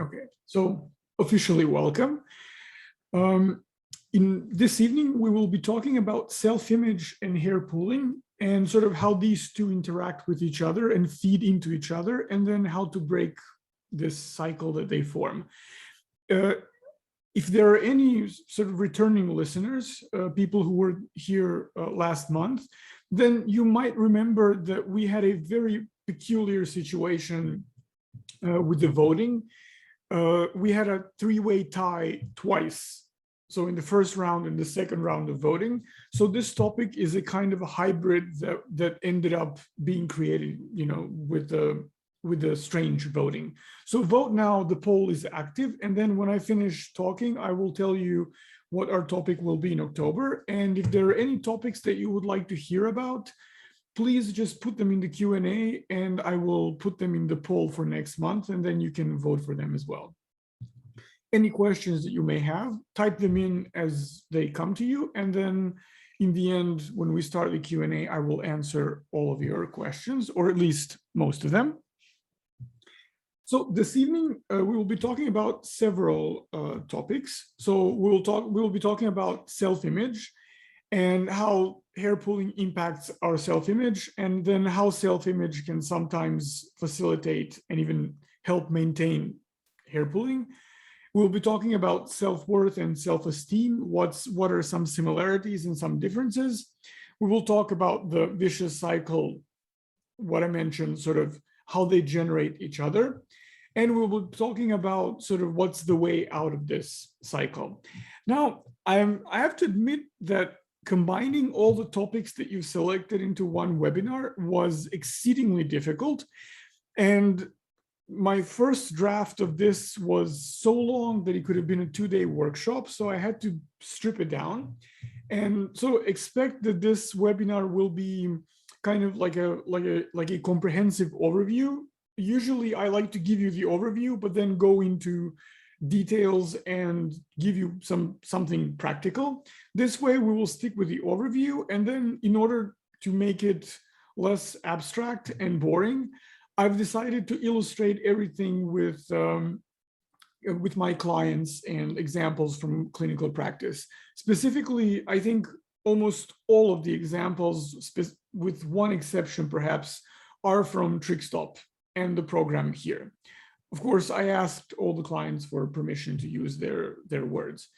Okay, so officially welcome. In this evening, we will be talking about self-image and hair pulling and sort of how these two interact with each other and feed into each other, and then how to break this cycle that they form. If there are any sort of returning listeners, people who were here last month, then you might remember that we had a very peculiar situation with the voting. We had a three-way tie twice. So in the first round and the second round of voting. So this topic is a kind of a hybrid that ended up being created, with the strange voting. So vote now, the poll is active. And then when I finish talking, I will tell you what our topic will be in October. And if there are any topics that you would like to hear about, please just put them in the Q&A and I will put them in the poll for next month, and then you can vote for them as well. Any questions that you may have, type them in as they come to you. And then in the end, when we start the Q&A, I will answer all of your questions, or at least most of them. So this evening, we will be talking about several topics. So we'll be talking about self-image and how hair pulling impacts our self-image, and then how self-image can sometimes facilitate and even help maintain hair pulling. We'll be talking about self-worth and self-esteem. What are some similarities and some differences? We will talk about the vicious cycle, what I mentioned, sort of how they generate each other. And we will be talking about sort of what's the way out of this cycle. Now, I have to admit that combining all the topics that you selected into one webinar was exceedingly difficult. And my first draft of this was so long that it could have been a 2-day workshop. So I had to strip it down. And so expect that this webinar will be kind of like a comprehensive overview. Usually I like to give you the overview, but then go into details and give you something practical. This way we will stick with the overview, and then in order to make it less abstract and boring, I've decided to illustrate everything with my clients and examples from clinical practice. Specifically, I think almost all of the examples, with one exception perhaps, are from TrickStop and the program here. Of course, I asked all the clients for permission to use their words.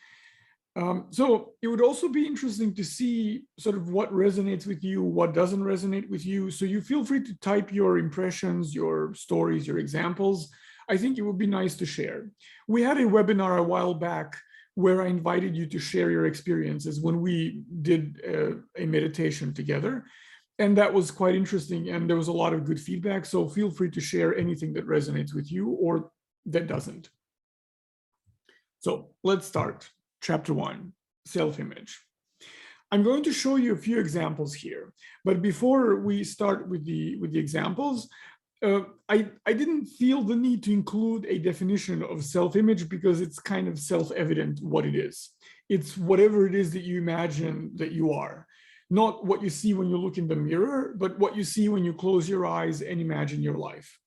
So it would also be interesting to see sort of what resonates with you, what doesn't resonate with you. So you feel free to type your impressions, your stories, your examples. I think it would be nice to share. We had a webinar a while back where I invited you to share your experiences when we did a meditation together. And that was quite interesting, and there was a lot of good feedback. So feel free to share anything that resonates with you or that doesn't. So let's start. Chapter 1, self-image. I'm going to show you a few examples here, but before we start with the examples, I didn't feel the need to include a definition of self-image because it's kind of self-evident what it is. It's whatever it is that you imagine that you are. Not what you see when you look in the mirror, but what you see when you close your eyes and imagine your life,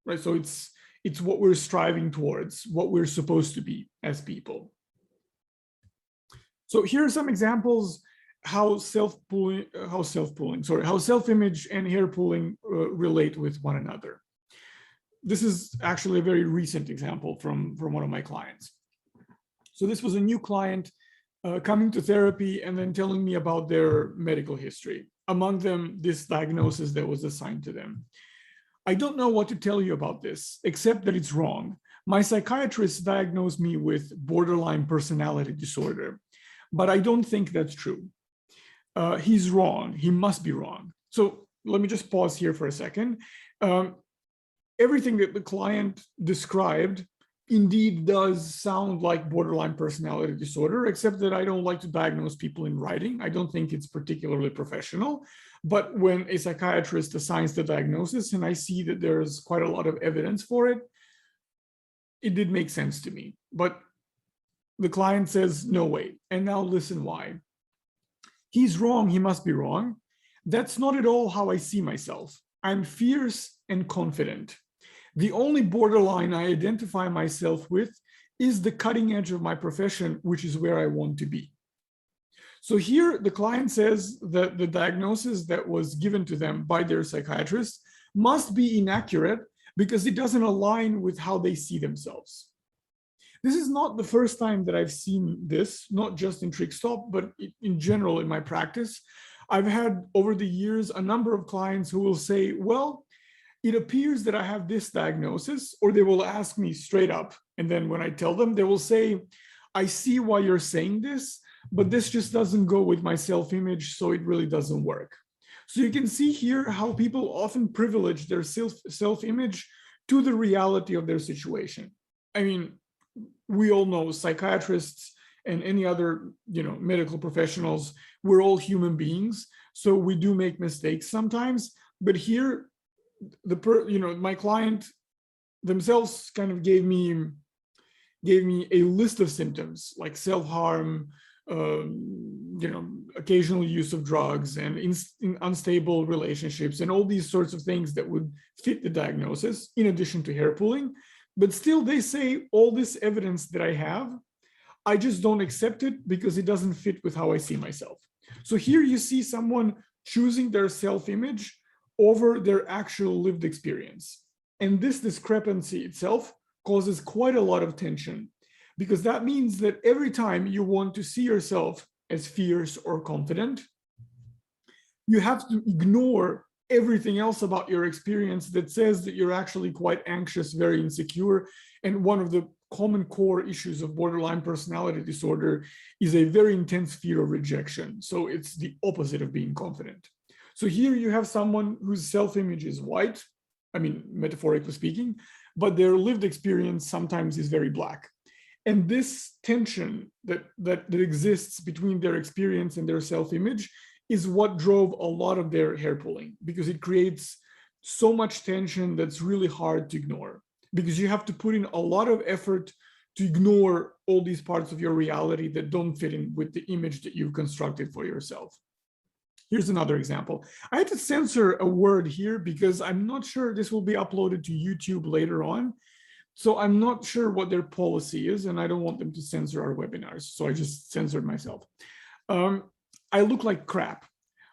right? So it's what we're striving towards, what we're supposed to be as people. So here are some examples how self-image and hair pulling relate with one another. This is actually a very recent example from one of my clients. So this was a new client coming to therapy and then telling me about their medical history. Among them, this diagnosis that was assigned to them. I don't know what to tell you about this, except that it's wrong. My psychiatrist diagnosed me with borderline personality disorder, but I don't think that's true. He's wrong. He must be wrong. So let me just pause here for a second. Everything that the client described indeed does sound like borderline personality disorder, except that I don't like to diagnose people in writing. I don't think it's particularly professional. But when a psychiatrist assigns the diagnosis and I see that there's quite a lot of evidence for it, it did make sense to me. But the client says, no way. And now listen why. He's wrong. He must be wrong. That's not at all how I see myself. I'm fierce and confident. The only borderline I identify myself with is the cutting edge of my profession, which is where I want to be. So here the client says that the diagnosis that was given to them by their psychiatrist must be inaccurate because it doesn't align with how they see themselves. This is not the first time that I've seen this, not just in TrickStop, but in general in my practice. I've had over the years a number of clients who will say, well, it appears that I have this diagnosis, or they will ask me straight up. And then when I tell them, they will say, I see why you're saying this, but this just doesn't go with my self-image, so it really doesn't work. So you can see here how people often privilege their self-image to the reality of their situation. I mean, we all know psychiatrists and any other, medical professionals, we're all human beings. So we do make mistakes sometimes, but here my client themselves kind of gave me a list of symptoms like self-harm, occasional use of drugs and in unstable relationships and all these sorts of things that would fit the diagnosis in addition to hair pulling. But still they say all this evidence that I have, I just don't accept it because it doesn't fit with how I see myself. So here you see someone choosing their self-image over their actual lived experience. And this discrepancy itself causes quite a lot of tension, because that means that every time you want to see yourself as fierce or confident, you have to ignore everything else about your experience that says that you're actually quite anxious, very insecure. And one of the common core issues of borderline personality disorder is a very intense fear of rejection. So it's the opposite of being confident. So here you have someone whose self-image is white, I mean, metaphorically speaking, but their lived experience sometimes is very black. And this tension that exists between their experience and their self-image is what drove a lot of their hair pulling, because it creates so much tension that's really hard to ignore, because you have to put in a lot of effort to ignore all these parts of your reality that don't fit in with the image that you've constructed for yourself. Here's another example. I had to censor a word here because I'm not sure this will be uploaded to YouTube later on. So I'm not sure what their policy is, and I don't want them to censor our webinars. So I just censored myself. I look like crap.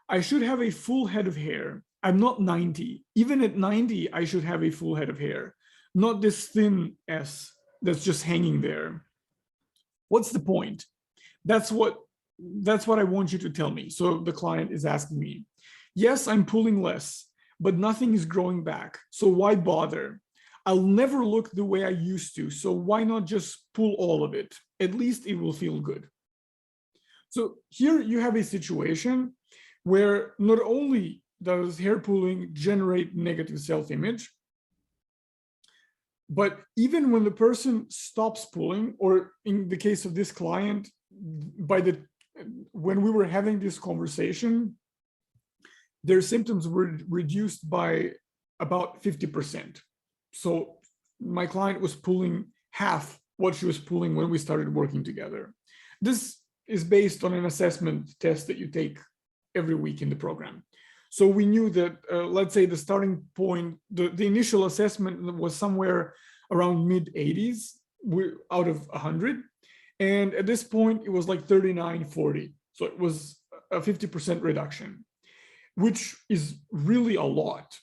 I should have a full head of hair. I'm not 90. Even at 90, I should have a full head of hair, not this thin S that's just hanging there. What's the point? That's what I want you to tell me. So the client is asking me, yes, I'm pulling less, but nothing is growing back. So why bother? I'll never look the way I used to. So why not just pull all of it? At least it will feel good. So here you have a situation where not only does hair pulling generate negative self-image, but even when the person stops pulling, or in the case of this client, when we were having this conversation, their symptoms were reduced by about 50%. So my client was pulling half what she was pulling when we started working together. This is based on an assessment test that you take every week in the program. So we knew that, let's say the starting point, the initial assessment was somewhere around mid-80s out of 100. And at this point, it was like 39, 40. So it was a 50% reduction, which is really a lot,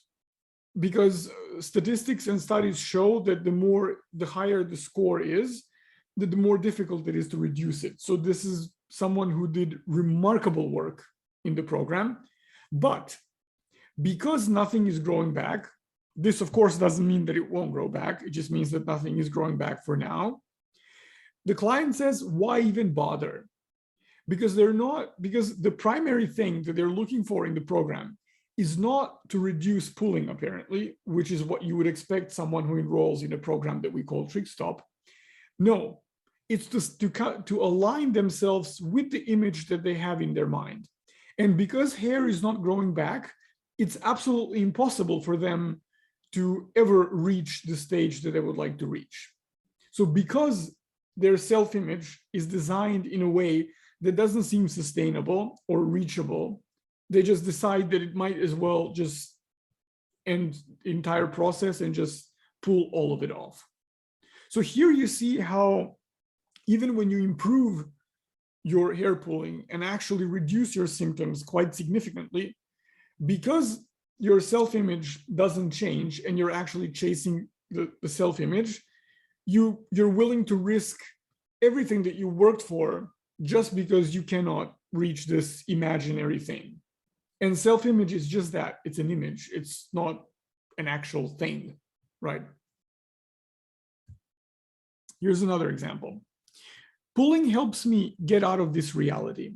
because statistics and studies show that the higher the score is, the more difficult it is to reduce it. So this is someone who did remarkable work in the program. But because nothing is growing back, this of course doesn't mean that it won't grow back. It just means that nothing is growing back for now. The client says, why even bother? Because the primary thing that they're looking for in the program is not to reduce pulling, apparently, which is what you would expect someone who enrolls in a program that we call TrickStop. No, it's to align themselves with the image that they have in their mind. And because hair is not growing back, it's absolutely impossible for them to ever reach the stage that they would like to reach. So because their self-image is designed in a way that doesn't seem sustainable or reachable, they just decide that it might as well just end the entire process and just pull all of it off. So here you see how even when you improve your hair pulling and actually reduce your symptoms quite significantly, because your self-image doesn't change and you're actually chasing the self-image, you're willing to risk everything that you worked for just because you cannot reach this imaginary thing. And self-image is just that. It's an image. It's not an actual thing, right? Here's another example. Pulling helps me get out of this reality.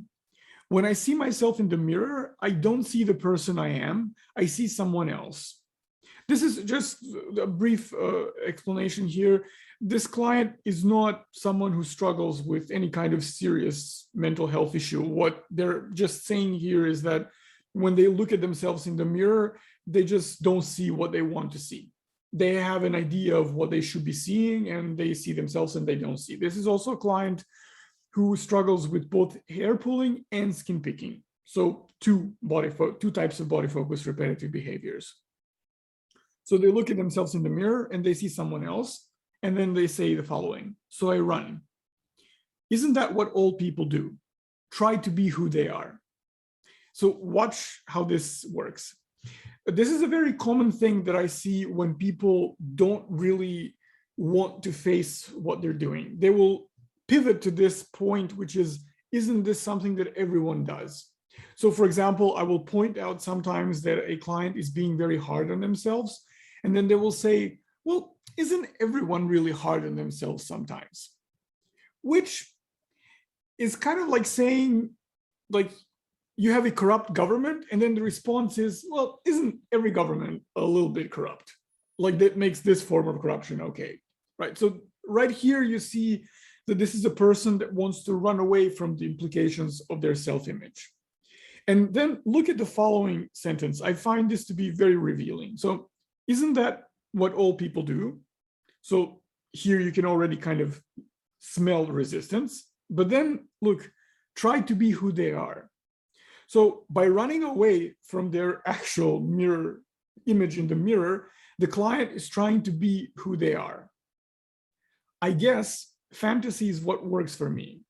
When I see myself in the mirror, I don't see the person I am. I see someone else. This is just a brief explanation here. This client is not someone who struggles with any kind of serious mental health issue. What they're just saying here is that when they look at themselves in the mirror, they just don't see what they want to see. They have an idea of what they should be seeing, and they see themselves and they don't see. This is also a client who struggles with both hair pulling and skin picking. So two types of body focus repetitive behaviors. So they look at themselves in the mirror and they see someone else, and then they say the following: so I run. Isn't that what all people do? Try to be who they are. So watch how this works. This is a very common thing that I see when people don't really want to face what they're doing. They will pivot to this point, which is, isn't this something that everyone does? So for example, I will point out sometimes that a client is being very hard on themselves, and then they will say, well, isn't everyone really hard on themselves sometimes? Which is kind of like saying, like, you have a corrupt government, and then the response is, well, isn't every government a little bit corrupt? Like, that makes this form of corruption okay, right? So right here you see that this is a person that wants to run away from the implications of their self-image. And then look at the following sentence. I find this to be very revealing. So isn't that what all people do? So here you can already kind of smell resistance. But then look, try to be who they are. So by running away from their actual mirror image in the mirror, the client is trying to be who they are. I guess fantasy is what works for me.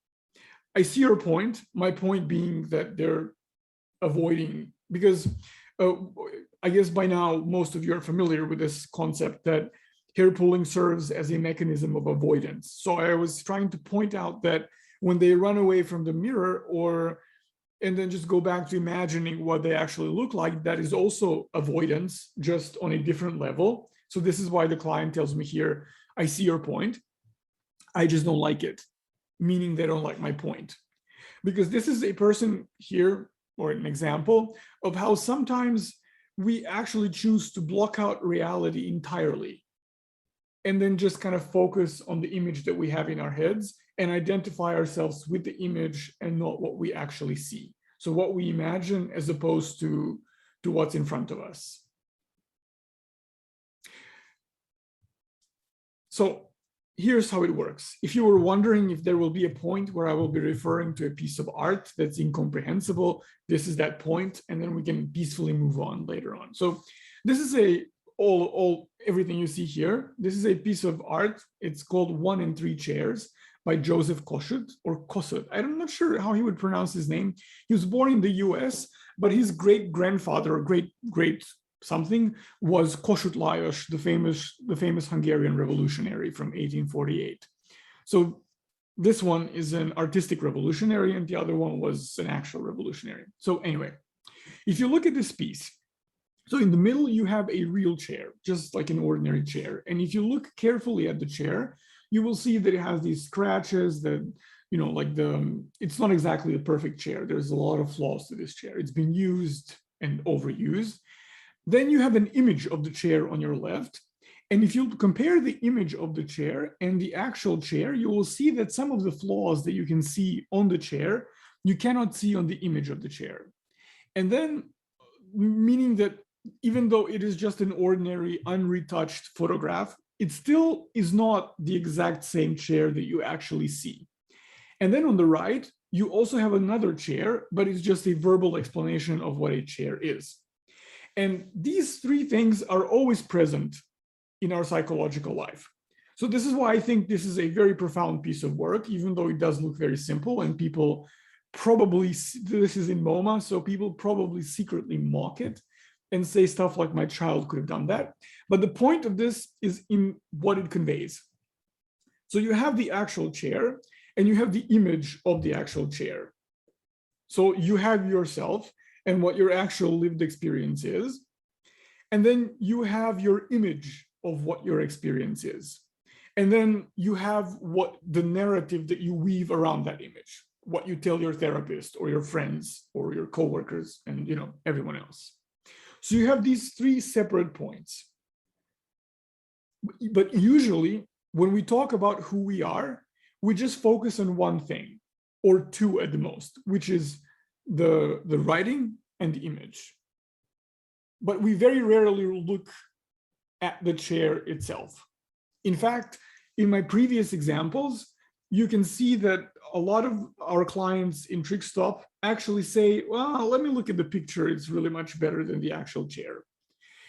I see your point, my point being that they're avoiding, because I guess by now most of you are familiar with this concept that hair pulling serves as a mechanism of avoidance. So I was trying to point out that when they run away from the mirror and then just go back to imagining what they actually look like, that is also avoidance, just on a different level. So this is why the client tells me here, I see your point, I just don't like it, meaning they don't like my point. Because this is a person here, or an example of how sometimes we actually choose to block out reality entirely and then just kind of focus on the image that we have in our heads and identify ourselves with the image and not what we actually see. So what we imagine as opposed to what's in front of us. So here's how it works. If you were wondering if there will be a point where I will be referring to a piece of art that's incomprehensible, this is that point, and then we can peacefully move on later on. So this is everything you see here. This is a piece of art. It's called 1 and 3 Chairs by Joseph Kossuth, or Kossuth. I'm not sure how he would pronounce his name. He was born in the US, but his great-grandfather, or great something, was Kossuth Lajos, the famous Hungarian revolutionary from 1848. So this one is an artistic revolutionary, and the other one was an actual revolutionary. So anyway, if you look at this piece, so in the middle, you have a real chair, just like an ordinary chair. And if you look carefully at the chair, you will see that it has these scratches that, you know, like it's not exactly a perfect chair. There's a lot of flaws to this chair. It's been used and overused. Then you have an image of the chair on your left. And if you compare the image of the chair and the actual chair, you will see that some of the flaws that you can see on the chair, you cannot see on the image of the chair. And then, meaning that even though it is just an ordinary unretouched photograph, it still is not the exact same chair that you actually see. And then on the right, you also have another chair, but it's just a verbal explanation of what a chair is. And these three things are always present in our psychological life. So this is why I think this is a very profound piece of work, even though it does look very simple, and people probably, this is in MoMA, so people probably secretly mock it and say stuff like, my child could have done that. But the point of this is in what it conveys. So you have the actual chair and you have the image of the actual chair. So you have yourself and what your actual lived experience is. And then you have your image of what your experience is. And then you have what the narrative that you weave around that image, what you tell your therapist or your friends or your coworkers and everyone else. So you have these three separate points. But usually when we talk about who we are, we just focus on one thing or two at the most, which is the writing and the image. But we very rarely look at the chair itself. In fact, in my previous examples, you can see that a lot of our clients in TrickStop actually say, well, let me look at the picture. It's really much better than the actual chair.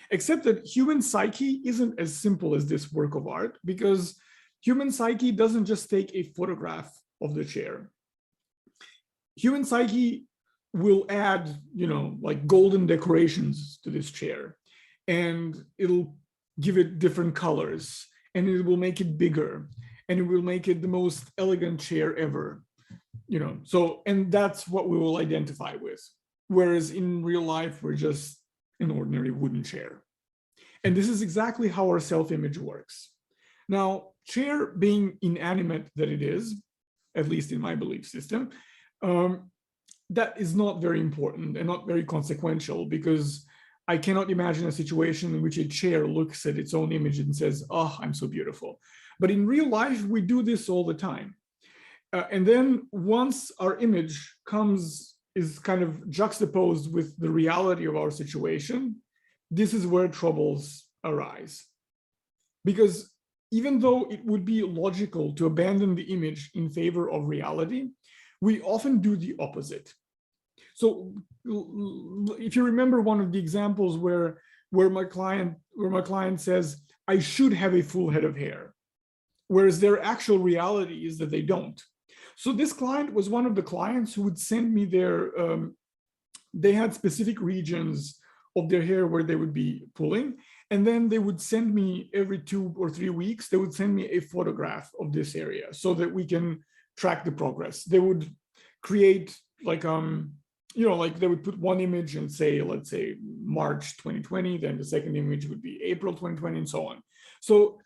Except that human psyche isn't as simple as this work of art, because human psyche doesn't just take a photograph of the chair. Human psyche will add, like golden decorations to this chair, and it'll give it different colors, and it will make it bigger, and it will make it the most elegant chair ever, so, and that's what we will identify with. Whereas in real life, we're just an ordinary wooden chair. And this is exactly how our self-image works. Now, chair being inanimate that it is, at least in my belief system, that is not very important and not very consequential, because I cannot imagine a situation in which a chair looks at its own image and says, oh, I'm so beautiful. But in real life, we do this all the time. And then once our image is kind of juxtaposed with the reality of our situation, this is where troubles arise. Because even though it would be logical to abandon the image in favor of reality, we often do the opposite. So if you remember one of the examples where my client says, I should have a full head of hair, whereas their actual reality is that they don't. So this client was one of the clients who would send me they had specific regions of their hair where they would be pulling. And then they would send me every 2 or 3 weeks, they would send me a photograph of this area so that we can track the progress. They would create like, like they would put one image and say, let's say March 2020, then the second image would be April 2020 and so on. So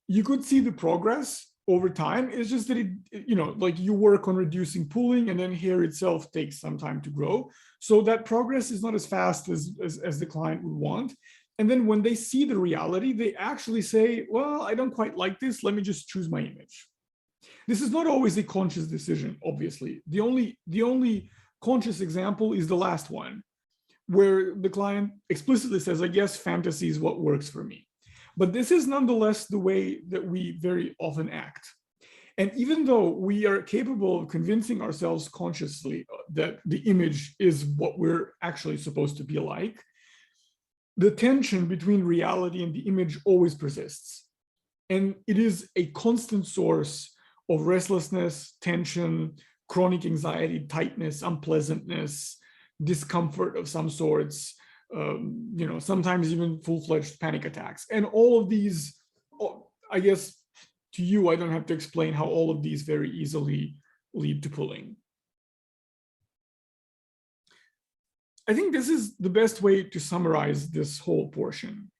you could see the progress over time. It's just that like you work on reducing pulling, and then hair itself takes some time to grow. So that progress is not as fast as the client would want. And then when they see the reality, they actually say, well, I don't quite like this. Let me just choose my image. This is not always a conscious decision, obviously. The only conscious example is the last one, where the client explicitly says, I guess fantasy is what works for me. But this is nonetheless the way that we very often act. And even though we are capable of convincing ourselves consciously that the image is what we're actually supposed to be like, the tension between reality and the image always persists. And it is a constant source of restlessness, tension, chronic anxiety, tightness, unpleasantness, discomfort of some sorts, sometimes even full-fledged panic attacks. And all of these, I guess to you, I don't have to explain how all of these very easily lead to pulling. I think this is the best way to summarize this whole portion.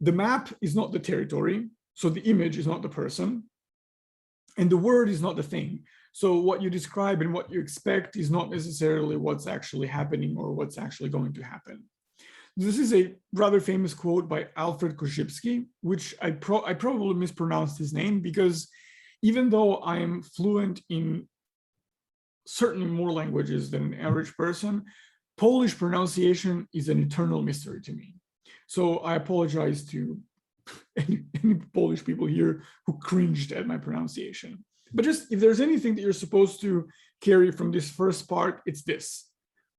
The map is not the territory, so the image is not the person, and the word is not the thing. So what you describe and what you expect is not necessarily what's actually happening or what's actually going to happen. This is a rather famous quote by Alfred Korzybski, which I probably mispronounced his name, because even though I'm fluent in certainly more languages than an average person, Polish pronunciation is an eternal mystery to me. So I apologize to any Polish people here who cringed at my pronunciation. But just if there's anything that you're supposed to carry from this first part, it's this.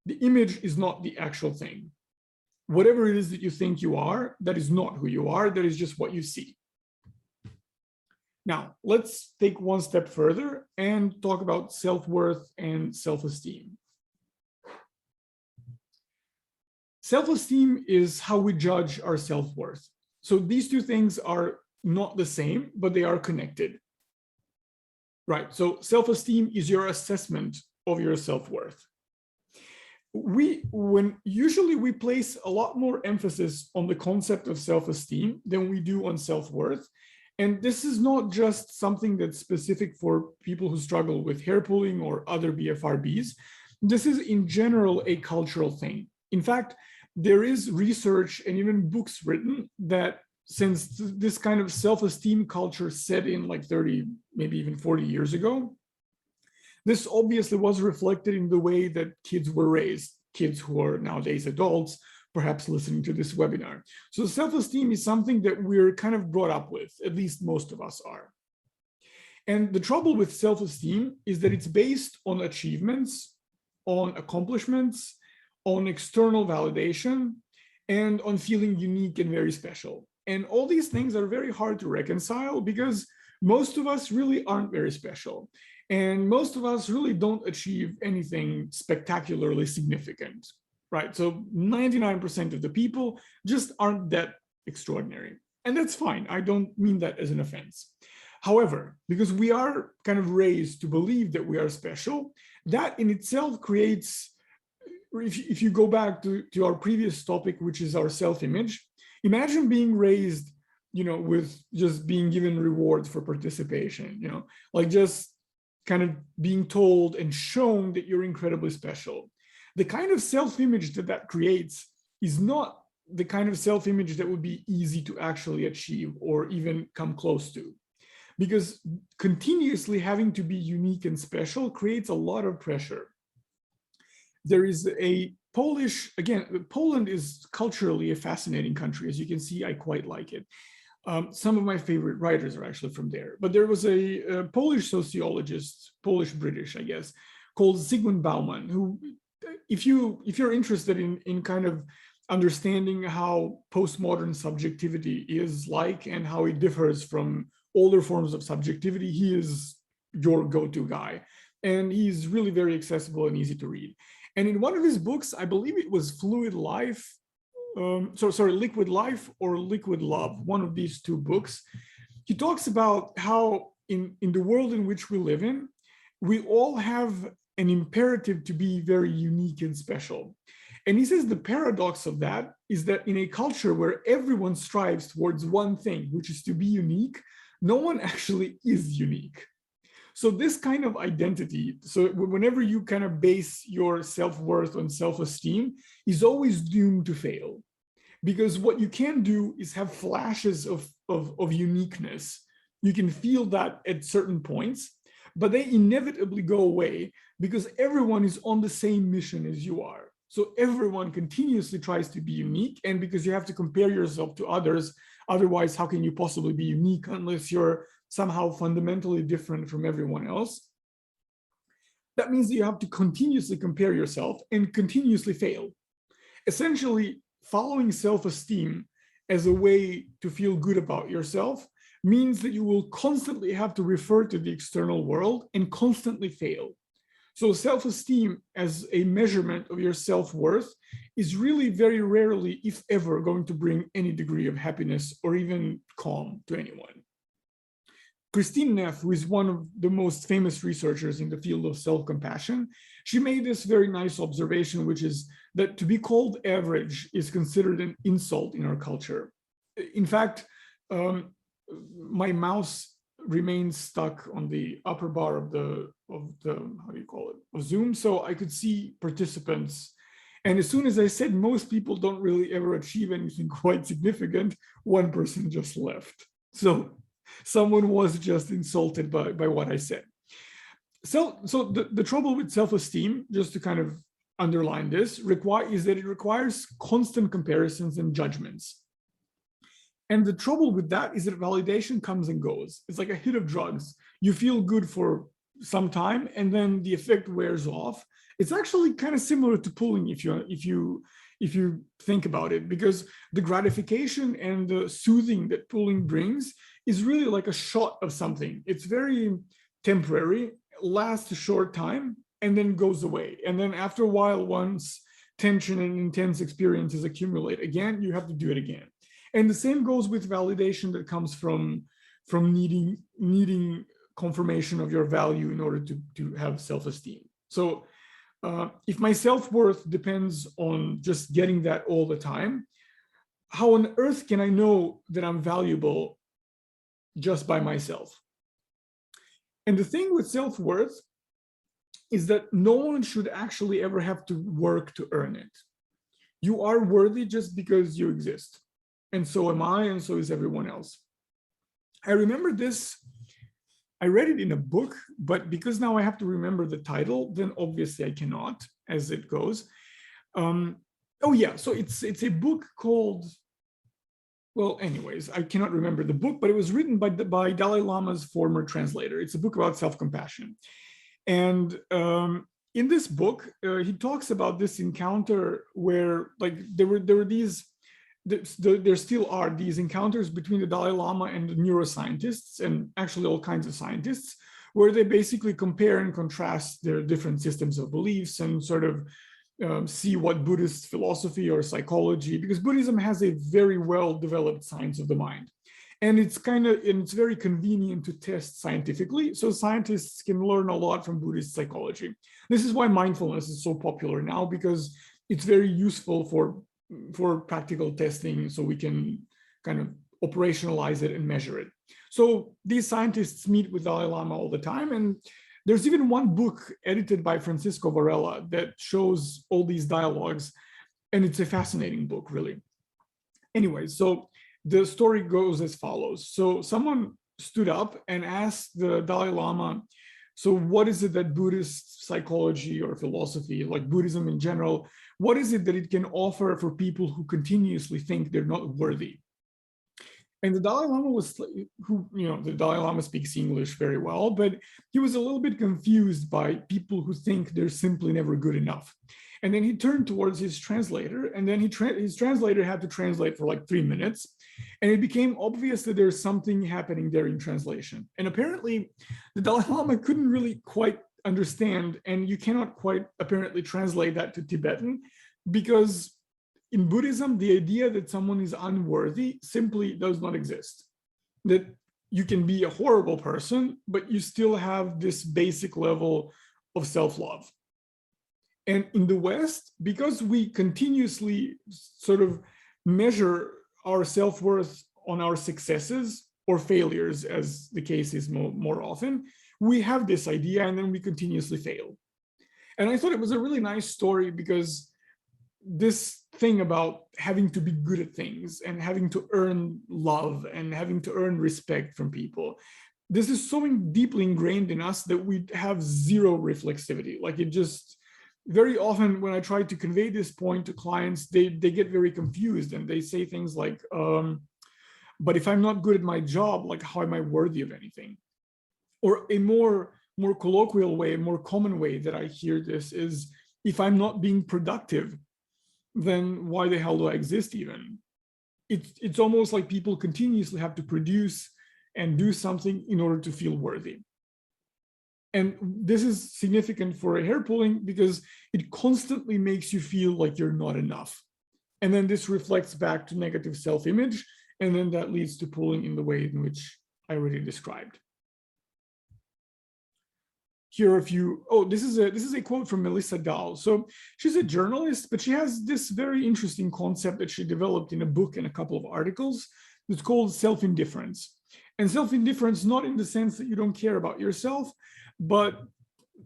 The image is not the actual thing. whatever it is that you think you are, that is not who you are, that is just what you see. Now, let's take one step further and talk about self-worth and self-esteem. Self-esteem is how we judge our self-worth. So these two things are not the same, but they are connected. Right, so self-esteem is your assessment of your self-worth. Usually we place a lot more emphasis on the concept of self-esteem than we do on self-worth. And this is not just something that's specific for people who struggle with hair pulling or other BFRBs. This is in general a cultural thing. In fact, there is research and even books written that since this kind of self-esteem culture set in like 30, maybe even 40 years ago, this obviously was reflected in the way that kids were raised, kids who are nowadays adults, perhaps listening to this webinar. So self-esteem is something that we're kind of brought up with, at least most of us are. And the trouble with self-esteem is that it's based on achievements, on accomplishments, on external validation, and on feeling unique and very special. And all these things are very hard to reconcile because most of us really aren't very special. And most of us really don't achieve anything spectacularly significant, right? So 99% of the people just aren't that extraordinary. And that's fine. I don't mean that as an offense. However, because we are kind of raised to believe that we are special, that in itself creates, if you go back to our previous topic, which is our self-image, imagine being raised, with just being given rewards for participation, like just kind of being told and shown that you're incredibly special. The kind of self-image that creates is not the kind of self-image that would be easy to actually achieve or even come close to. Because continuously having to be unique and special creates a lot of pressure. There is a Poland is culturally a fascinating country. As you can see, I quite like it. Some of my favorite writers are actually from there. But there was a Polish sociologist, Polish-British, I guess, called Zygmunt Bauman, who, if you're interested in kind of understanding how postmodern subjectivity is like and how it differs from older forms of subjectivity, he is your go-to guy. And he's really very accessible and easy to read. And in one of his books, I believe it was Liquid Life or Liquid Love, one of these two books, he talks about how in the world in which we live in, we all have an imperative to be very unique and special. And he says the paradox of that is that in a culture where everyone strives towards one thing, which is to be unique, no one actually is unique. So this kind of identity, so whenever you kind of base your self-worth on self-esteem, is always doomed to fail. Because what you can do is have flashes of uniqueness. You can feel that at certain points, but they inevitably go away because everyone is on the same mission as you are. So everyone continuously tries to be unique, and because you have to compare yourself to others, otherwise, how can you possibly be unique unless you're somehow fundamentally different from everyone else? That means that you have to continuously compare yourself and continuously fail. Essentially, following self-esteem as a way to feel good about yourself means that you will constantly have to refer to the external world and constantly fail. So self-esteem as a measurement of your self-worth is really very rarely, if ever, going to bring any degree of happiness or even calm to anyone. Christine Neff, who is one of the most famous researchers in the field of self-compassion, she made this very nice observation, which is that to be called average is considered an insult in our culture. In fact, my mouse remains stuck on the upper bar of the how do you call it, of Zoom, so I could see participants. And as soon as I said most people don't really ever achieve anything quite significant, one person just left. So someone was just insulted by what I said. So the trouble with self-esteem, just to kind of underline this, is that it requires constant comparisons and judgments. And the trouble with that is that validation comes and goes. It's like a hit of drugs. You feel good for some time, and then the effect wears off. It's actually kind of similar to pulling. If if you think about it, because the gratification and the soothing that pulling brings is really like a shot of something. It's very temporary, lasts a short time, and then goes away. And then after a while, once tension and intense experiences accumulate again, you have to do it again. And the same goes with validation that comes from needing confirmation of your value in order to have self-esteem. So if my self-worth depends on just getting that all the time, how on earth can I know that I'm valuable just by myself? And the thing with self-worth is that no one should actually ever have to work to earn it. You are worthy just because you exist. And so am I, and so is everyone else. I remember this, I read it in a book, but because now I have to remember the title, then obviously I cannot as it goes. Oh yeah, so it's a book called, well, anyways, I cannot remember the book, but it was written by Dalai Lama's former translator. It's a book about self-compassion. And in this book, he talks about this encounter where like there were these, there still are these encounters between the Dalai Lama and the neuroscientists, and actually all kinds of scientists, where they basically compare and contrast their different systems of beliefs and sort of see what Buddhist philosophy or psychology, because Buddhism has a very well-developed science of the mind. And it's very convenient to test scientifically. So scientists can learn a lot from Buddhist psychology. This is why mindfulness is so popular now, because it's very useful for practical testing, so we can kind of operationalize it and measure it. So these scientists meet with Dalai Lama all the time, and there's even one book edited by Francisco Varela that shows all these dialogues, and it's a fascinating book, really. Anyway, so the story goes as follows. So someone stood up and asked the Dalai Lama, so what is it that Buddhist psychology or philosophy, like Buddhism in general, what is it that it can offer for people who continuously think they're not worthy? And the Dalai Lama was, the Dalai Lama speaks English very well, but he was a little bit confused by people who think they're simply never good enough. And then he turned towards his translator, and then his translator had to translate for like 3 minutes. And it became obvious that there's something happening there in translation. And apparently the Dalai Lama couldn't really quite understand, and you cannot quite apparently translate that to Tibetan, because in Buddhism, the idea that someone is unworthy simply does not exist. That you can be a horrible person, but you still have this basic level of self-love. And in the West, because we continuously sort of measure our self-worth on our successes or failures, as the case is more often, we have this idea and then we continuously fail. And I thought it was a really nice story, because this thing about having to be good at things and having to earn love and having to earn respect from people, this is so deeply ingrained in us that we have zero reflexivity. Like, it just, very often when I try to convey this point to clients, they get very confused and they say things like, but if I'm not good at my job, like, how am I worthy of anything? Or a more colloquial way, a more common way that I hear this is, if I'm not being productive, then why the hell do I exist even? It's almost like people continuously have to produce and do something in order to feel worthy. And this is significant for hair pulling, because it constantly makes you feel like you're not enough. And then this reflects back to negative self-image, and then that leads to pulling in the way in which I already described. Here are a few, this is a quote from Melissa Dahl. So she's a journalist, but she has this very interesting concept that she developed in a book and a couple of articles. It's called self-indifference. And self-indifference, not in the sense that you don't care about yourself, but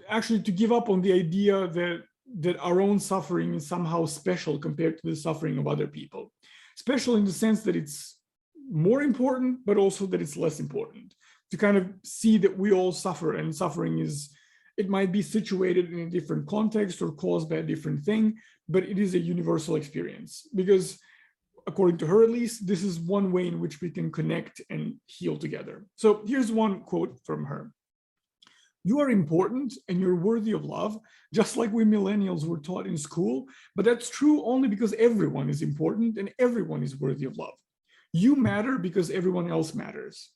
actually to give up on the idea that our own suffering is somehow special compared to the suffering of other people. Special in the sense that it's more important, but also that it's less important. To kind of see that we all suffer, and suffering is, it might be situated in a different context or caused by a different thing, but it is a universal experience. Because according to her, at least, this is one way in which we can connect and heal together. So here's one quote from her. You are important and you're worthy of love, just like we millennials were taught in school, but that's true only because everyone is important and everyone is worthy of love. You matter because everyone else matters.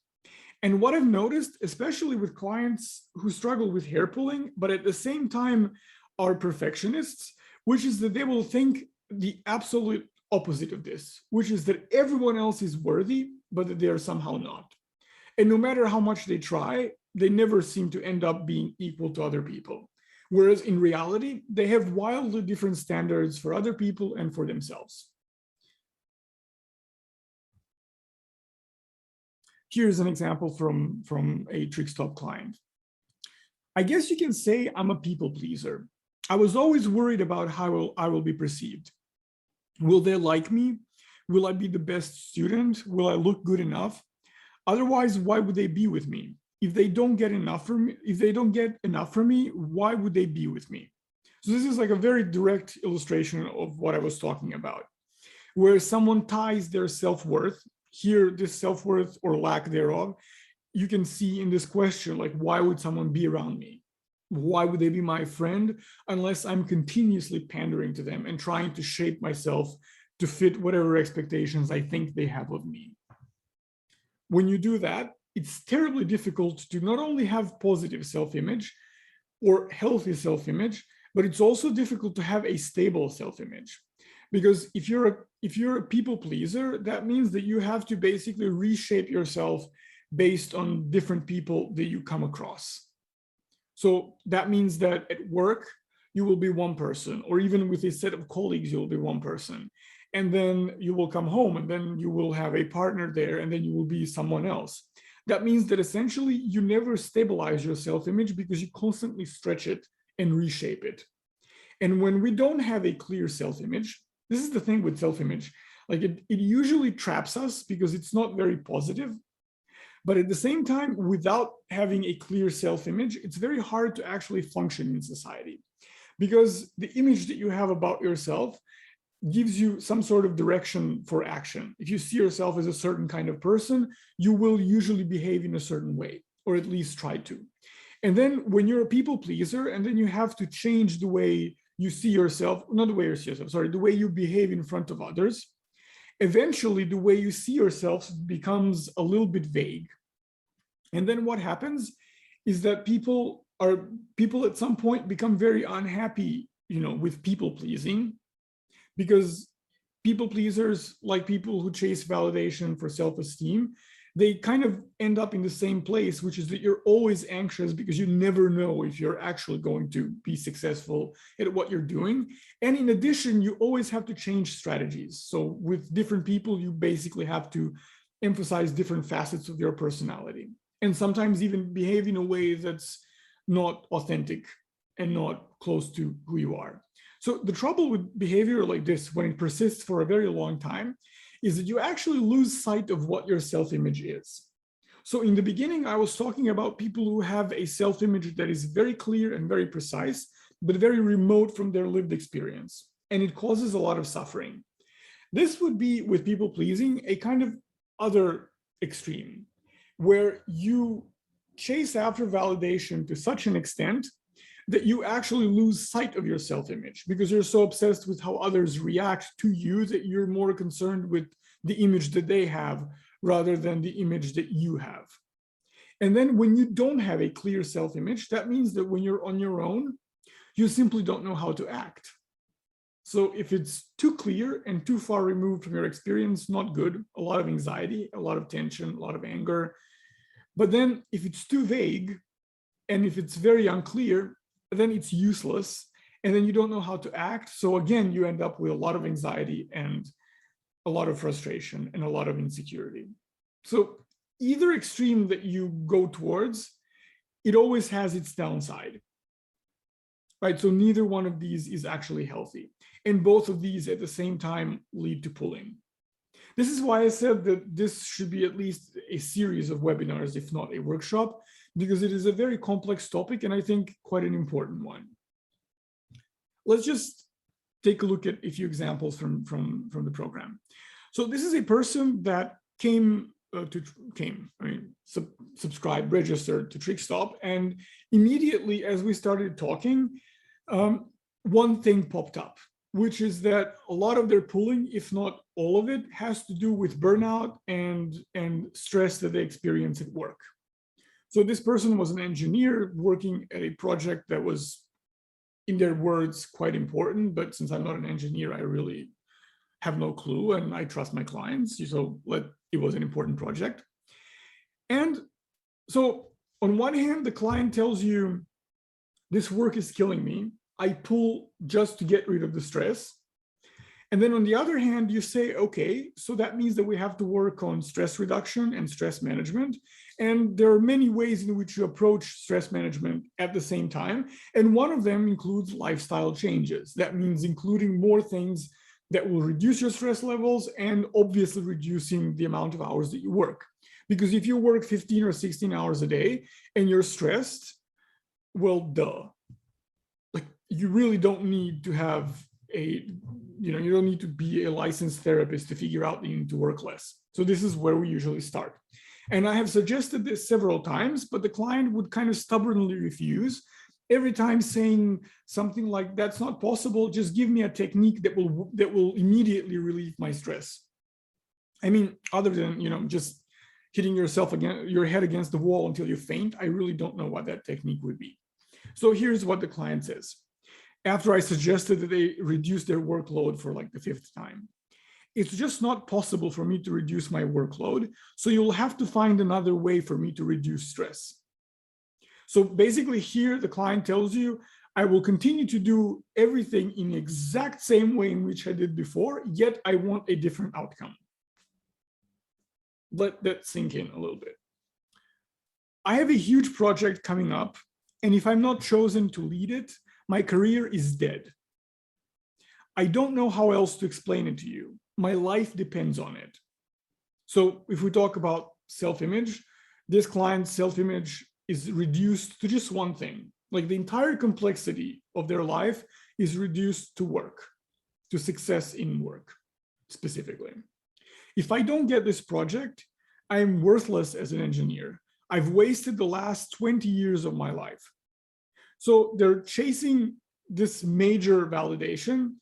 And what I've noticed, especially with clients who struggle with hair pulling, but at the same time are perfectionists, which is that they will think the absolute opposite of this, which is that everyone else is worthy, but that they are somehow not. And no matter how much they try, they never seem to end up being equal to other people. Whereas in reality, they have wildly different standards for other people and for themselves. Here's an example from a TrickStop client. I guess you can say I'm a people pleaser. I was always worried about how I will be perceived. Will they like me? Will I be the best student? Will I look good enough? Otherwise, why would they be with me? If they don't get enough from me, why would they be with me? So this is like a very direct illustration of what I was talking about, where someone ties their self-worth. Here, this self-worth or lack thereof, you can see in this question, like, why would someone be around me? Why would they be my friend unless I'm continuously pandering to them and trying to shape myself to fit whatever expectations I think they have of me? When you do that, it's terribly difficult to not only have positive self-image or healthy self-image, but it's also difficult to have a stable self-image. Because if you're a people pleaser, that means that you have to basically reshape yourself based on different people that you come across. So that means that at work, you will be one person, or even with a set of colleagues, you'll be one person. And then you will come home and then you will have a partner there and then you will be someone else. That means that essentially you never stabilize your self-image because you constantly stretch it and reshape it. And when we don't have a clear self-image, this is the thing with self-image, like it usually traps us because it's not very positive. But at the same time, without having a clear self-image, it's very hard to actually function in society because the image that you have about yourself gives you some sort of direction for action. If you see yourself as a certain kind of person, you will usually behave in a certain way, or at least try to. And then when you're a people pleaser, and then you have to change the way you see yourself, not the way you see yourself, sorry, the way you behave in front of others, eventually the way you see yourself becomes a little bit vague. And then what happens is that people at some point become very unhappy, with people pleasing, because people pleasers, like people who chase validation for self-esteem, they kind of end up in the same place, which is that you're always anxious because you never know if you're actually going to be successful at what you're doing. And in addition, you always have to change strategies. So with different people, you basically have to emphasize different facets of your personality, and sometimes even behave in a way that's not authentic and not close to who you are. So the trouble with behavior like this, when it persists for a very long time, is that you actually lose sight of what your self-image is. So in the beginning, I was talking about people who have a self-image that is very clear and very precise, but very remote from their lived experience. And it causes a lot of suffering. This would be, with people pleasing, a kind of other extreme, where you chase after validation to such an extent that you actually lose sight of your self-image because you're so obsessed with how others react to you that you're more concerned with the image that they have rather than the image that you have. And then when you don't have a clear self-image, that means that when you're on your own, you simply don't know how to act. So if it's too clear and too far removed from your experience, not good, a lot of anxiety, a lot of tension, a lot of anger. But then if it's too vague and if it's very unclear, then it's useless. And then you don't know how to act. So again, you end up with a lot of anxiety and a lot of frustration and a lot of insecurity. So either extreme that you go towards, it always has its downside. Right? So neither one of these is actually healthy. And both of these at the same time lead to pulling. This is why I said that this should be at least a series of webinars, if not a workshop, because it is a very complex topic and I think quite an important one. Let's just take a look at a few examples from the program. So this is a person that came subscribed, registered to TrickStop, and immediately as we started talking, one thing popped up, which is that a lot of their pulling, if not all of it, has to do with burnout and stress that they experience at work. So this person was an engineer working at a project that was, in their words, quite important, but since I'm not an engineer, I really have no clue, and I trust my clients, so it was an important project. And so on one hand, the client tells you, this work is killing me. I pull just to get rid of the stress. And then on the other hand, you say, okay, so that means that we have to work on stress reduction and stress management. And there are many ways in which you approach stress management at the same time. And one of them includes lifestyle changes. That means including more things that will reduce your stress levels and obviously reducing the amount of hours that you work. Because if you work 15 or 16 hours a day and you're stressed, well, duh. Like, you really don't need to have you don't need to be a licensed therapist to figure out that you need to work less. So this is where we usually start. And I have suggested this several times, but the client would kind of stubbornly refuse, every time saying something like, that's not possible, just give me a technique that will immediately relieve my stress. I mean, other than, just hitting your head against the wall until you faint, I really don't know what that technique would be. So here's what the client says. After I suggested that they reduce their workload for like the 5th time, it's just not possible for me to reduce my workload. So you'll have to find another way for me to reduce stress. So basically here, the client tells you, I will continue to do everything in the exact same way in which I did before, yet I want a different outcome. Let that sink in a little bit. I have a huge project coming up, and if I'm not chosen to lead it, my career is dead. I don't know how else to explain it to you. My life depends on it. So if we talk about self-image, this client's self-image is reduced to just one thing. Like, the entire complexity of their life is reduced to work, to success in work specifically. If I don't get this project, I'm worthless as an engineer. I've wasted the last 20 years of my life. So they're chasing this major validation.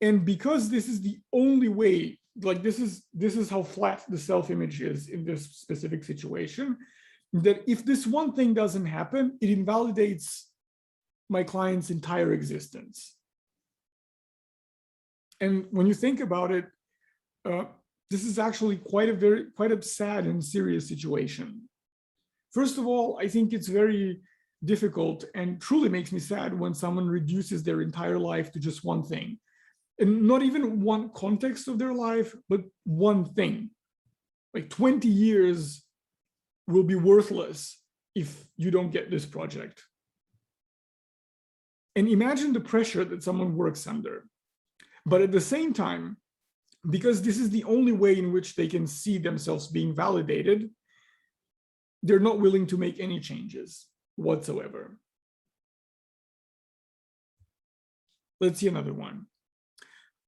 And because this is the only way, like this is how flat the self-image is in this specific situation, that if this one thing doesn't happen, it invalidates my client's entire existence. And when you think about it, this is actually quite a sad and serious situation. First of all, I think it's very difficult and truly makes me sad when someone reduces their entire life to just one thing, and not even one context of their life, but one thing. Like 20 years will be worthless if you don't get this project. And imagine the pressure that someone works under. But at the same time, because this is the only way in which they can see themselves being validated, they're not willing to make any changes whatsoever. Let's see another one.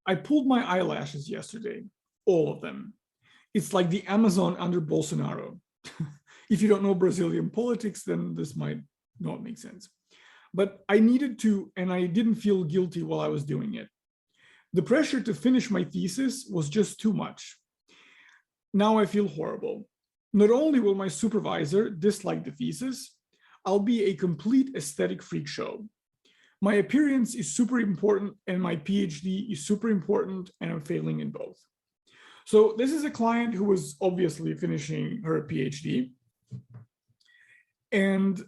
I pulled my eyelashes yesterday, all of them. It's like the Amazon under Bolsonaro. If you don't know Brazilian politics, then this might not make sense. But I needed to, and I didn't feel guilty while I was doing it. The pressure to finish my thesis was just too much. Now I feel horrible. Not only will my supervisor dislike the thesis, I'll be a complete aesthetic freak show. My appearance is super important and my PhD is super important, and I'm failing in both. So this is a client who was obviously finishing her PhD. And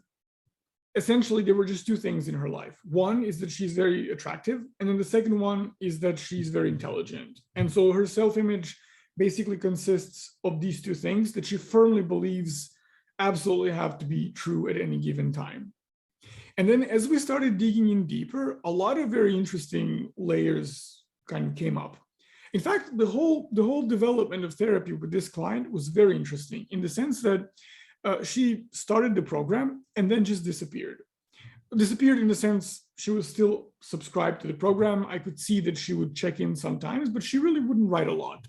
essentially there were just two things in her life. One is that she's very attractive. And then the second one is that she's very intelligent. And so her self-image basically consists of these two things that she firmly believes absolutely have to be true at any given time. And then as we started digging in deeper, a lot of very interesting layers kind of came up. In fact, the whole development of therapy with this client was very interesting in the sense that she started the program and then just disappeared. Disappeared in the sense she was still subscribed to the program. I could see that she would check in sometimes, but she really wouldn't write a lot.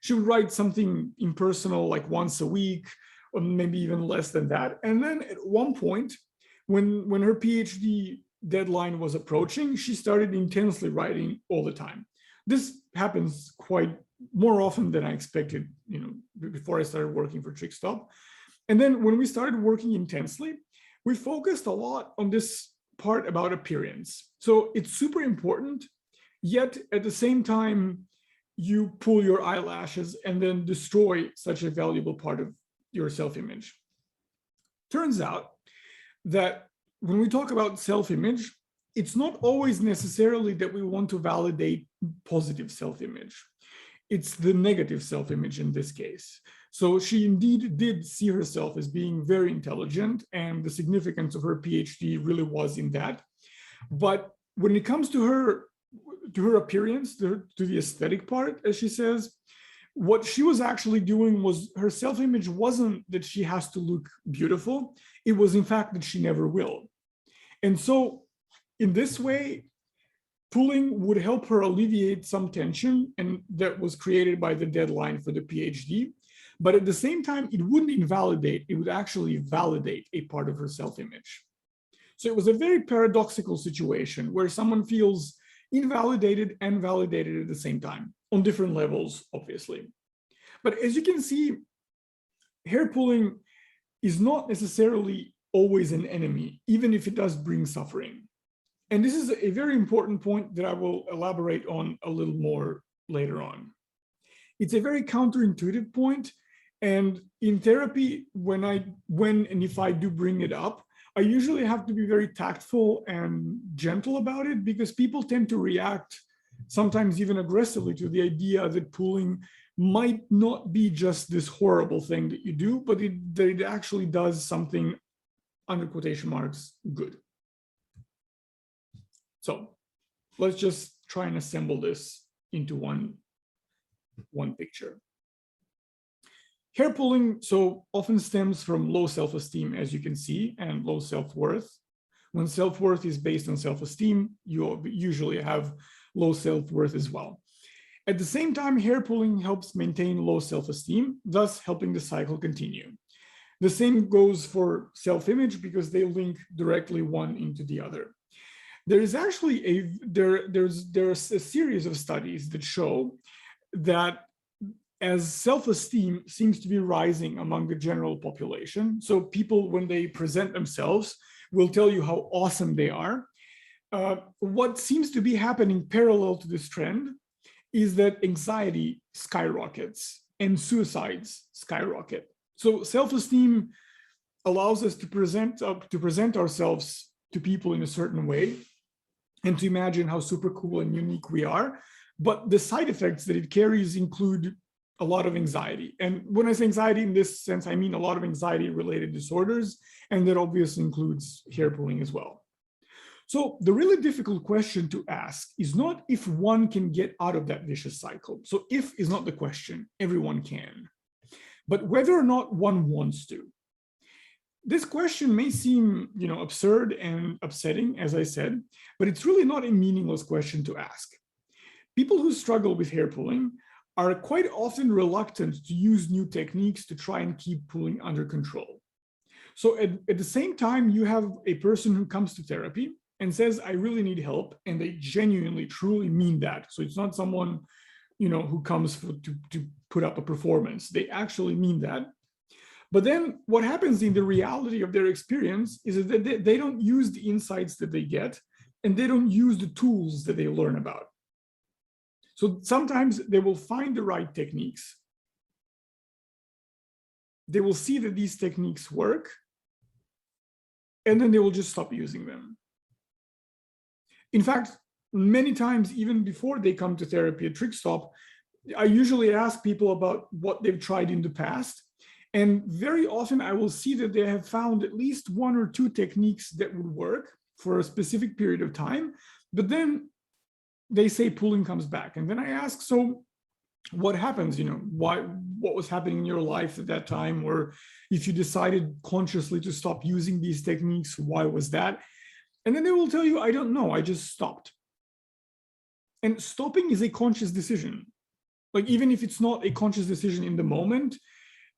She would write something impersonal like once a week, or maybe even less than that. And then at one point, when her PhD deadline was approaching, she started intensely writing all the time. This happens quite more often than I expected, before I started working for Trickstop. And then when we started working intensely, we focused a lot on this part about appearance. So it's super important, yet at the same time, you pull your eyelashes and then destroy such a valuable part of your self-image. Turns out that when we talk about self-image, it's not always necessarily that we want to validate positive self-image. It's the negative self-image in this case. So she indeed did see herself as being very intelligent, and the significance of her PhD really was in that. But when it comes to her appearance, to the aesthetic part, as she says, what she was actually doing was, her self-image wasn't that she has to look beautiful. It was in fact that she never will. And so in this way, pooling would help her alleviate some tension and that was created by the deadline for the PhD. But at the same time, it wouldn't invalidate, it would actually validate a part of her self-image. So it was a very paradoxical situation where someone feels invalidated and validated at the same time, on different levels, obviously. But as you can see, hair pulling is not necessarily always an enemy, even if it does bring suffering. And this is a very important point that I will elaborate on a little more later on. It's a very counterintuitive point, and in therapy, when and if I do bring it up, I usually have to be very tactful and gentle about it, because people tend to react sometimes even aggressively to the idea that pooling might not be just this horrible thing that you do, but that it actually does something, under quotation marks, good. So let's just try and assemble this into one picture. Hair pulling so often stems from low self-esteem, as you can see, and low self-worth. When self-worth is based on self-esteem, you usually have low self-worth as well. At the same time, hair pulling helps maintain low self-esteem, thus helping the cycle continue. The same goes for self-image, because they link directly one into the other. There is actually there's a series of studies that show that as self-esteem seems to be rising among the general population, so people, when they present themselves, will tell you how awesome they are. What seems to be happening parallel to this trend is that anxiety skyrockets and suicides skyrocket. So self-esteem allows us to present ourselves to people in a certain way and to imagine how super cool and unique we are. But the side effects that it carries include a lot of anxiety. And when I say anxiety in this sense, I mean a lot of anxiety related disorders, and that obviously includes hair pulling as well. So the really difficult question to ask is not if one can get out of that vicious cycle. So if is not the question, everyone can, but whether or not one wants to. This question may seem, absurd and upsetting, as I said, but it's really not a meaningless question to ask. People who struggle with hair pulling are quite often reluctant to use new techniques to try and keep pulling under control. So at the same time, you have a person who comes to therapy and says, I really need help, and they genuinely, truly mean that. So it's not someone, who comes to put up a performance. They actually mean that. But then what happens in the reality of their experience is that they don't use the insights that they get, and they don't use the tools that they learn about. So sometimes they will find the right techniques. They will see that these techniques work, and then they will just stop using them. In fact, many times, even before they come to therapy at Trickstop, I usually ask people about what they've tried in the past. And very often I will see that they have found at least one or two techniques that would work for a specific period of time, but then they say pulling comes back. And then I ask, so what happens? What was happening in your life at that time? Or if you decided consciously to stop using these techniques, why was that? And then they will tell you, I don't know, I just stopped. And stopping is a conscious decision. Like even if it's not a conscious decision in the moment,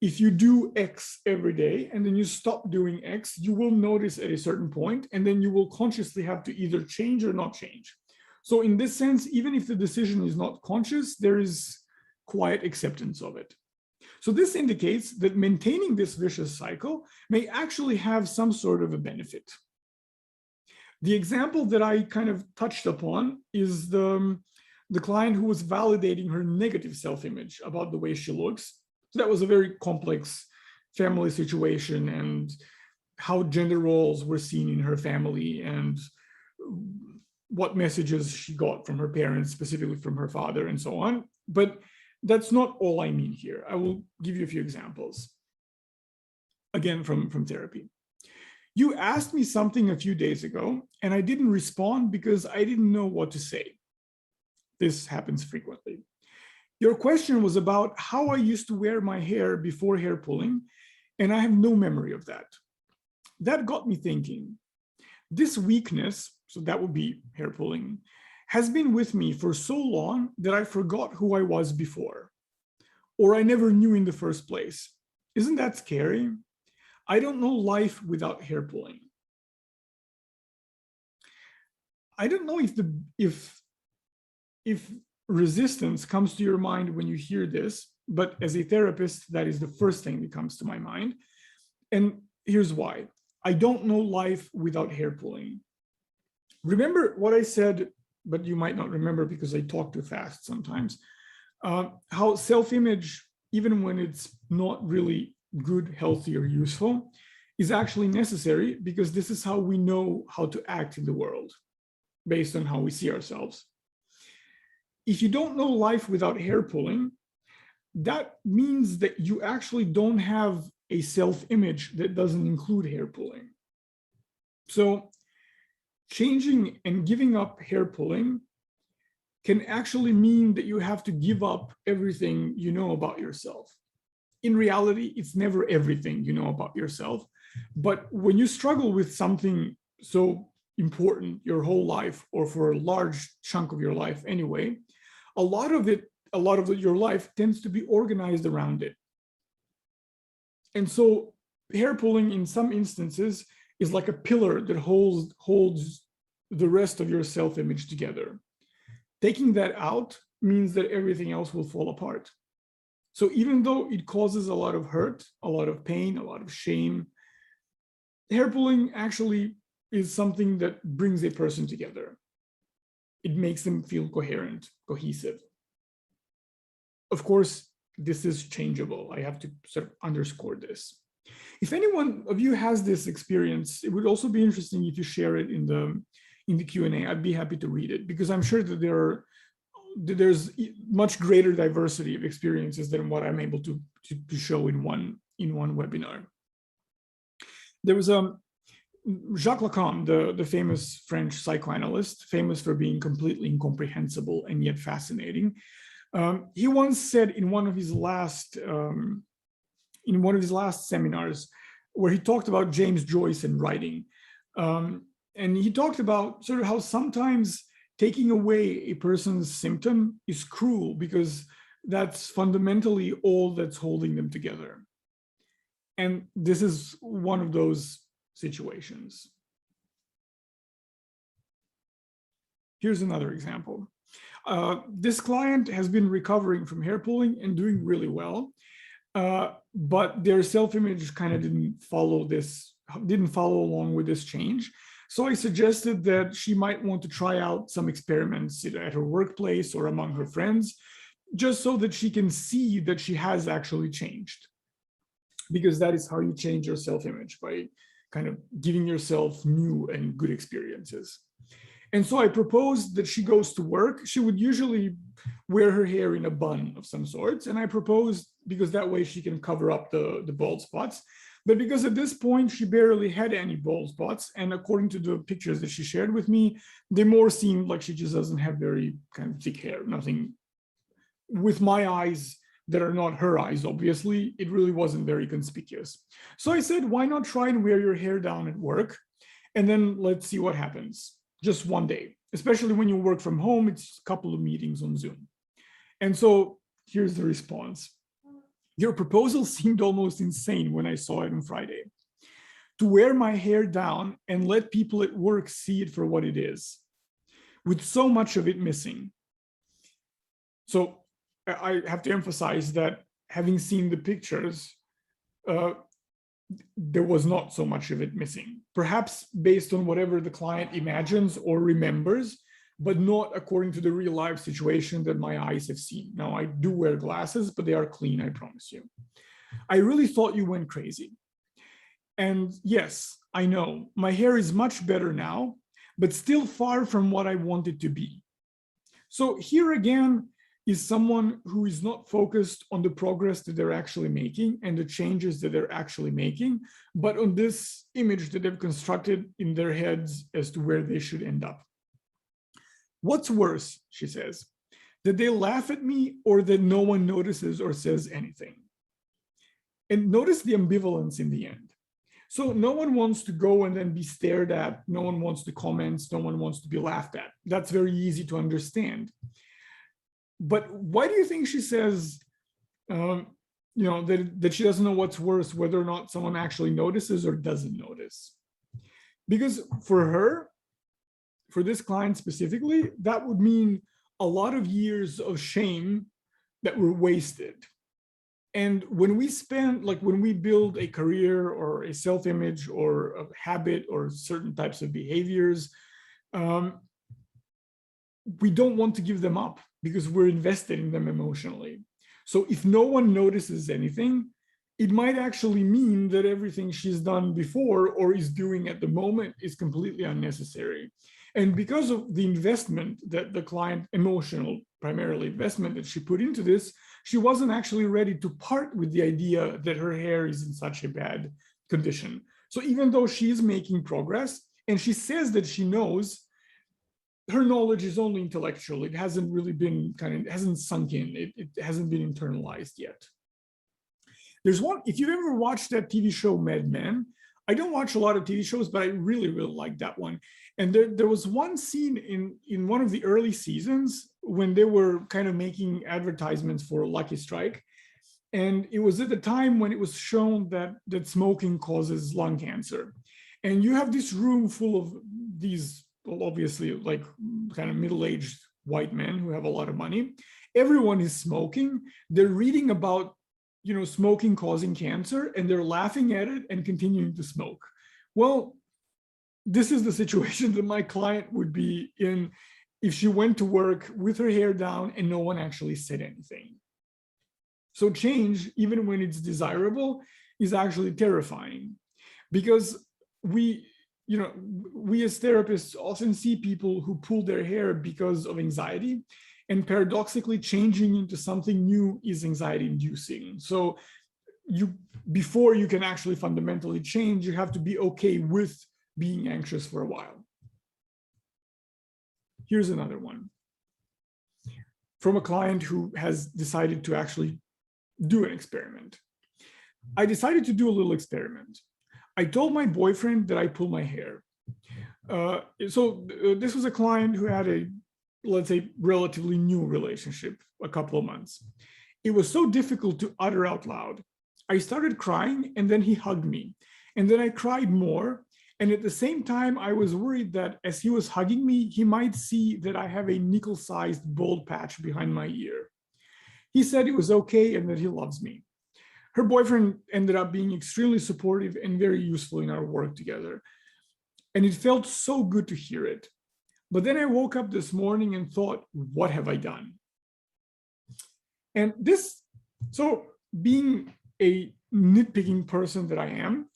if you do X every day and then you stop doing X, you will notice at a certain point, and then you will consciously have to either change or not change. So in this sense, even if the decision is not conscious, there is quiet acceptance of it. So this indicates that maintaining this vicious cycle may actually have some sort of a benefit. The example that I kind of touched upon is the client who was validating her negative self-image about the way she looks. So that was a very complex family situation and how gender roles were seen in her family and what messages she got from her parents, specifically from her father and so on. But that's not all I mean here. I will give you a few examples, again, from therapy. You asked me something a few days ago, and I didn't respond because I didn't know what to say. This happens frequently. Your question was about how I used to wear my hair before hair pulling, and I have no memory of that. That got me thinking. This weakness, so that would be hair pulling, has been with me for so long that I forgot who I was before, or I never knew in the first place. Isn't that scary? I don't know life without hair pulling. I don't know if resistance comes to your mind when you hear this, but as a therapist, that is the first thing that comes to my mind. And here's why. I don't know life without hair pulling. Remember what I said, but you might not remember because I talk too fast sometimes, how self-image, even when it's not really good, healthy, or useful, is actually necessary because this is how we know how to act in the world based on how we see ourselves. If you don't know life without hair pulling, that means that you actually don't have a self-image that doesn't include hair pulling. So changing and giving up hair pulling can actually mean that you have to give up everything you know about yourself. In reality, it's never everything you know about yourself. But when you struggle with something so important your whole life, or for a large chunk of your life anyway, a lot of your life tends to be organized around it. And so hair pulling in some instances is like a pillar that holds the rest of your self-image together. Taking that out means that everything else will fall apart. So even though it causes a lot of hurt, a lot of pain, a lot of shame, hair pulling actually is something that brings a person together. It makes them feel coherent, cohesive. Of course, this is changeable. I have to sort of underscore this. If anyone of you has this experience, it would also be interesting if you share it in the Q&A. I'd be happy to read it because I'm sure that there's much greater diversity of experiences than what I'm able to show in one webinar. There was Jacques Lacan, the famous French psychoanalyst, famous for being completely incomprehensible and yet fascinating. He once said in one of his last seminars, where he talked about James Joyce and writing, and he talked about sort of how sometimes taking away a person's symptom is cruel because that's fundamentally all that's holding them together. And this is one of those situations. Here's another example. This client has been recovering from hair pulling and doing really well, but their self-image kind of didn't follow along with this change. So I suggested that she might want to try out some experiments either at her workplace or among her friends, just so that she can see that she has actually changed. Because that is how you change your self-image, by kind of giving yourself new and good experiences. And so I proposed that she goes to work. She would usually wear her hair in a bun of some sorts. And I proposed, because that way she can cover up the bald spots. But because at this point she barely had any bald spots, and according to the pictures that she shared with me, they more seemed like she just doesn't have very kind of thick hair. Nothing, with my eyes that are not her eyes, obviously, it really wasn't very conspicuous. So I said, why not try and wear your hair down at work? And then let's see what happens. Just one day, especially when you work from home, it's a couple of meetings on Zoom. And so Here's the response. Your proposal seemed almost insane when I saw it on Friday. To wear my hair down and let people at work see it for what it is, with so much of it missing. So I have to emphasize that having seen the pictures, there was not so much of it missing, perhaps based on whatever the client imagines or remembers, but not according to the real life situation that my eyes have seen. Now, I do wear glasses, but they are clean, I promise you. I really thought you went crazy. And yes, I know my hair is much better now, but still far from what I want it to be. So here again is someone who is not focused on the progress that they're actually making and the changes that they're actually making, but on this image that they've constructed in their heads as to where they should end up. What's worse, she says, that they laugh at me or that no one notices or says anything. And notice the ambivalence in the end. So no one wants to go and then be stared at. No one wants to comment. No one wants to be laughed at. That's very easy to understand. But why do you think she says, that she doesn't know what's worse, whether or not someone actually notices or doesn't notice? Because for her, for this client specifically, that would mean a lot of years of shame that were wasted. And when we spend, like when we build a career or a self-image or a habit or certain types of behaviors, we don't want to give them up because we're invested in them emotionally. So if no one notices anything, it might actually mean that everything she's done before or is doing at the moment is completely unnecessary. And because of the investment that the client, emotional, primarily investment that she put into this, she wasn't actually ready to part with the idea that her hair is in such a bad condition. So even though she is making progress and she says that she knows, her knowledge is only intellectual. It hasn't really been it hasn't sunk in. It hasn't been internalized yet. There's one, if you've ever watched that TV show Mad Men, I don't watch a lot of TV shows, but I really, really like that one. And there was one scene in one of the early seasons when they were kind of making advertisements for Lucky Strike. And it was at the time when it was shown that smoking causes lung cancer. And you have this room full of these, well, obviously like kind of middle-aged white men who have a lot of money. Everyone is smoking. They're reading about, smoking causing cancer, and they're laughing at it and continuing to smoke. Well, this is the situation that my client would be in if she went to work with her hair down and no one actually said anything. So change, even when it's desirable, is actually terrifying, because we as therapists often see people who pull their hair because of anxiety, and paradoxically changing into something new is anxiety inducing. So before you can actually fundamentally change, you have to be okay with being anxious for a while. Here's another one from a client who has decided to actually do an experiment. I decided to do a little experiment. I told my boyfriend that I pull my hair. This was a client who had a, let's say, relatively new relationship, a couple of months. It was so difficult to utter out loud. I started crying, and then he hugged me. And then I cried more. And at the same time, I was worried that as he was hugging me, he might see that I have a nickel-sized bald patch behind my ear. He said it was okay and that he loves me. Her boyfriend ended up being extremely supportive and very useful in our work together. And it felt so good to hear it. But then I woke up this morning and thought, what have I done? And so being a nitpicking person that I am,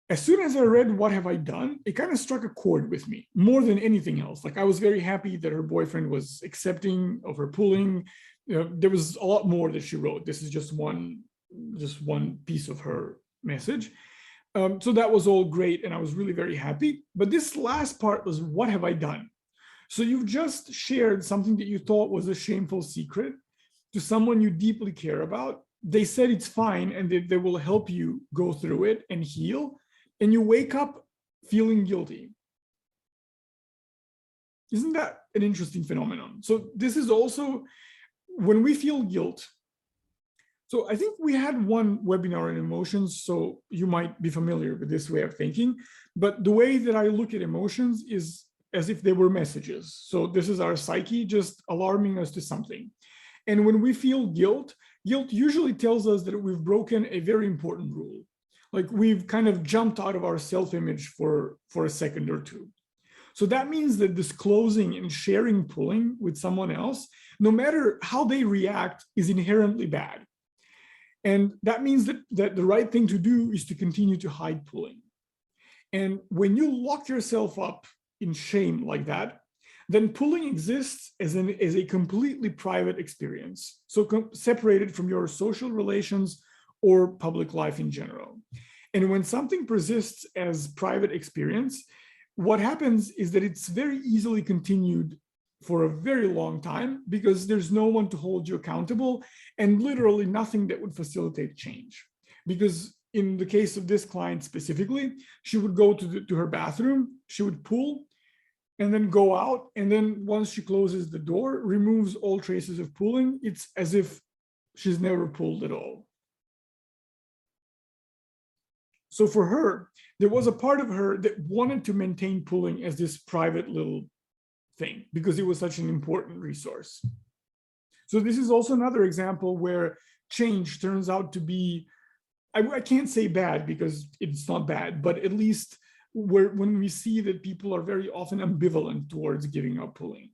as soon as I read what have I done, it kind of struck a chord with me more than anything else. Like, I was very happy that her boyfriend was accepting of her pulling. There was a lot more that she wrote. This is just one piece of her message. So that was all great, and I was really very happy. But this last part was, what have I done? So you've just shared something that you thought was a shameful secret to someone you deeply care about. They said it's fine, and they will help you go through it and heal. And you wake up feeling guilty. Isn't that an interesting phenomenon? So this is also when we feel guilt, so I think we had one webinar on emotions, so you might be familiar with this way of thinking, but the way that I look at emotions is as if they were messages. So this is our psyche just alarming us to something. And when we feel guilt, guilt usually tells us that we've broken a very important rule. Like we've kind of jumped out of our self-image for a second or two. So that means that disclosing and sharing pulling with someone else, no matter how they react, is inherently bad. And that means that the right thing to do is to continue to hide pulling. And when you lock yourself up in shame like that, then pulling exists as a completely private experience, so separated from your social relations or public life in general. And when something persists as private experience, what happens is that it's very easily continued for a very long time because there's no one to hold you accountable and literally nothing that would facilitate change. Because in the case of this client specifically, she would go to her bathroom, she would pull and then go out. And then once she closes the door, removes all traces of pulling. It's as if she's never pulled at all. So for her, there was a part of her that wanted to maintain pulling as this private little thing because it was such an important resource. So this is also another example where change turns out to be, I can't say bad because it's not bad, but at least when we see that people are very often ambivalent towards giving up pulling.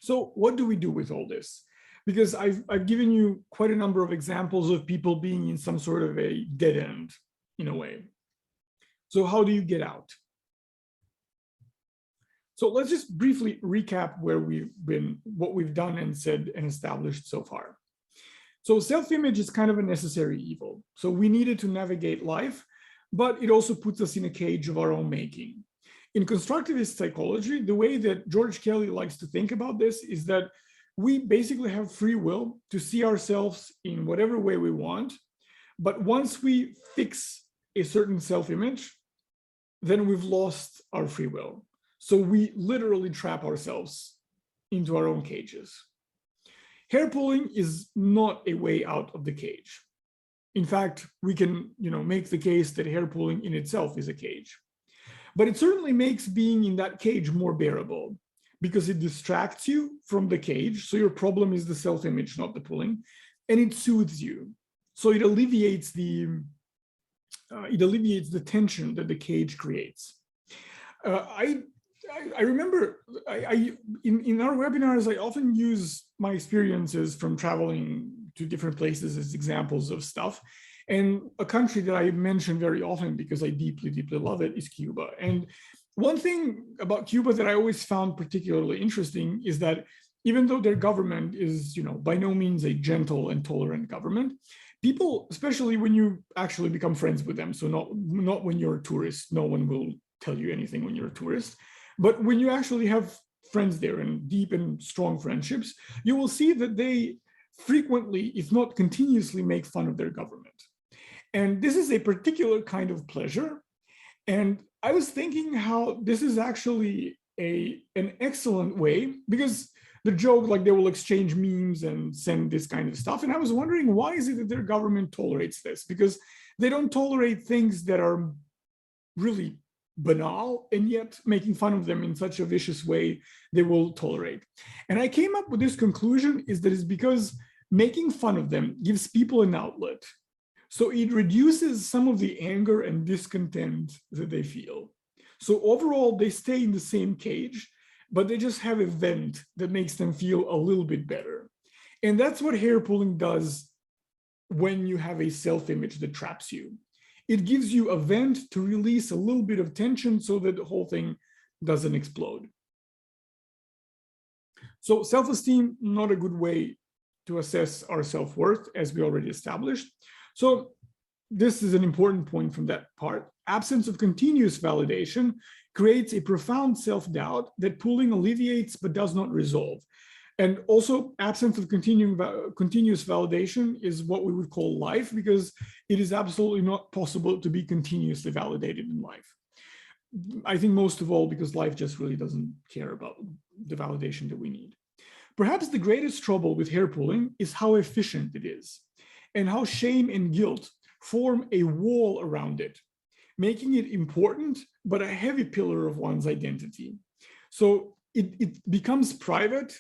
So what do we do with all this? Because I've given you quite a number of examples of people being in some sort of a dead end in a way. So how do you get out? So let's just briefly recap where we've been, what we've done and said and established so far. So self-image is kind of a necessary evil. So we needed to navigate life, but it also puts us in a cage of our own making. In constructivist psychology, the way that George Kelly likes to think about this is that we basically have free will to see ourselves in whatever way we want. But once we fix a certain self-image, then we've lost our free will. So we literally trap ourselves into our own cages. Hair pulling is not a way out of the cage. In fact, we can, make the case that hair pulling in itself is a cage. But it certainly makes being in that cage more bearable because it distracts you from the cage. So your problem is the self-image, not the pulling, and it soothes you. So it alleviates the tension that the cage creates. I remember in our webinars, I often use my experiences from traveling to different places as examples of stuff. And a country that I mention very often because I deeply, deeply love it is Cuba. And one thing about Cuba that I always found particularly interesting is that even though their government is, by no means a gentle and tolerant government, people, especially when you actually become friends with them, so not when you're a tourist, no one will tell you anything when you're a tourist, but when you actually have friends there and deep and strong friendships, you will see that they frequently, if not continuously, make fun of their government. And this is a particular kind of pleasure. And I was thinking how this is actually an excellent way, because the joke, like they will exchange memes and send this kind of stuff. And I was wondering, why is it that their government tolerates this? Because they don't tolerate things that are really banal, and yet making fun of them in such a vicious way they will tolerate. And I came up with this conclusion is that it's because making fun of them gives people an outlet. So it reduces some of the anger and discontent that they feel. So overall, they stay in the same cage, but they just have a vent that makes them feel a little bit better. And that's what hair pulling does when you have a self-image that traps you. It gives you a vent to release a little bit of tension so that the whole thing doesn't explode. So self-esteem, not a good way to assess our self-worth, as we already established. So this is an important point from that part. Absence of continuous validation creates a profound self-doubt that pulling alleviates but does not resolve. And also absence of continuous validation is what we would call life, because it is absolutely not possible to be continuously validated in life. I think most of all because life just really doesn't care about the validation that we need. Perhaps the greatest trouble with hair pulling is how efficient it is, and how shame and guilt form a wall around it, making it important, but a heavy pillar of one's identity. So it becomes private,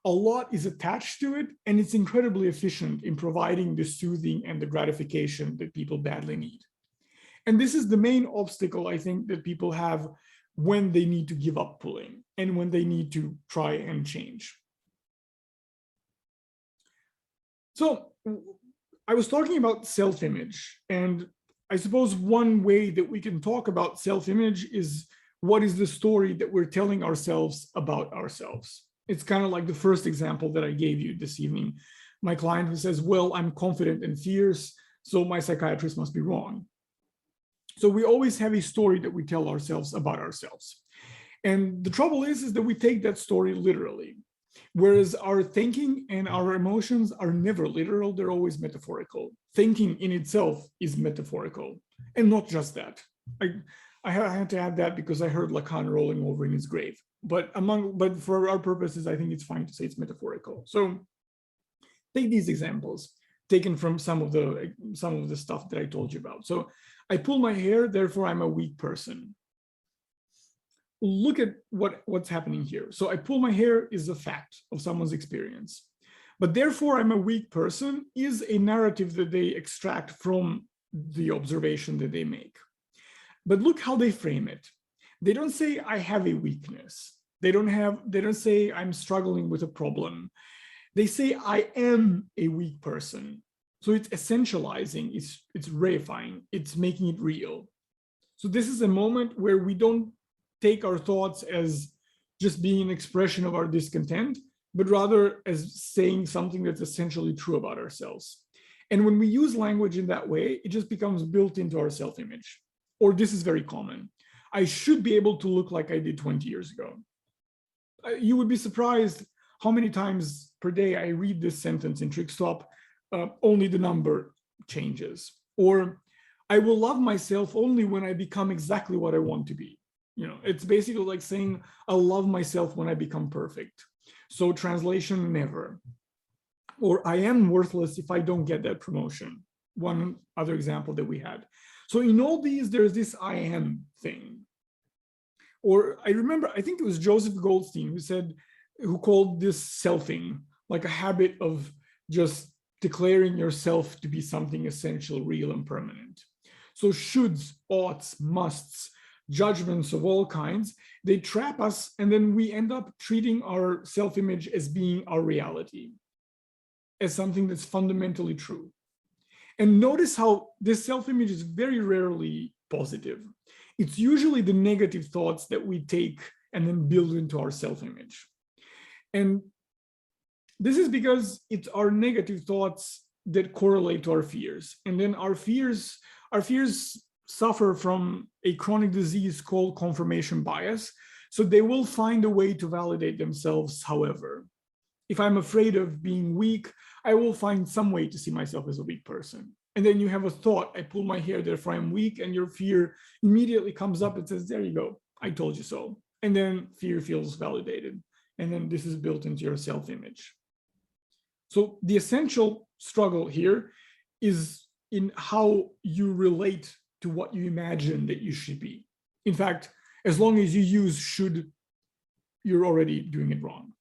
a lot is attached to it, and it's incredibly efficient in providing the soothing and the gratification that people badly need. And this is the main obstacle, I think, that people have when they need to give up pulling and when they need to try and change. So I was talking about self-image, and I suppose one way that we can talk about self-image is what is the story that we're telling ourselves about ourselves. It's kind of like the first example that I gave you this evening. My client who says, well, I'm confident and fierce, so my psychiatrist must be wrong. So we always have a story that we tell ourselves about ourselves. And the trouble is that we take that story literally, whereas our thinking and our emotions are never literal, they're always metaphorical. Thinking in itself is metaphorical, and not just that. I had to add that because I heard Lacan rolling over in his grave. But for our purposes, I think it's fine to say it's metaphorical. So take these examples taken from some of the stuff that I told you about. So I pull my hair, therefore I'm a weak person. Look at what's happening here. So I pull my hair is a fact of someone's experience. But therefore I'm a weak person is a narrative that they extract from the observation that they make. But look how they frame it. They don't say I have a weakness. They don't say I'm struggling with a problem. They say I am a weak person. So it's essentializing, it's reifying, it's making it real. So this is a moment where we don't take our thoughts as just being an expression of our discontent, but rather as saying something that's essentially true about ourselves. And when we use language in that way, it just becomes built into our self-image. Or this is very common. I should be able to look like I did 20 years ago. You would be surprised how many times per day I read this sentence in Trickstop, only the number changes. Or I will love myself only when I become exactly what I want to be. You know, it's basically like saying I'll love myself when I become perfect. So translation, never. Or I am worthless if I don't get that promotion. One other example that we had. So in all these, there's this I am thing. Or I remember, I think it was Joseph Goldstein who called this selfing, like a habit of just declaring yourself to be something essential, real, and permanent. So shoulds, oughts, musts, judgments of all kinds, they trap us, and then we end up treating our self-image as being our reality, as something that's fundamentally true. And notice how this self-image is very rarely positive. It's usually the negative thoughts that we take and then build into our self-image. And this is because it's our negative thoughts that correlate to our fears. And then our fears suffer from a chronic disease called confirmation bias. So they will find a way to validate themselves, however. If I'm afraid of being weak, I will find some way to see myself as a weak person. And then you have a thought, I pull my hair, therefore I'm weak, and your fear immediately comes up and says, there you go, I told you so. And then fear feels validated. And then this is built into your self-image. So the essential struggle here is in how you relate to what you imagine that you should be. In fact, as long as you use should, you're already doing it wrong.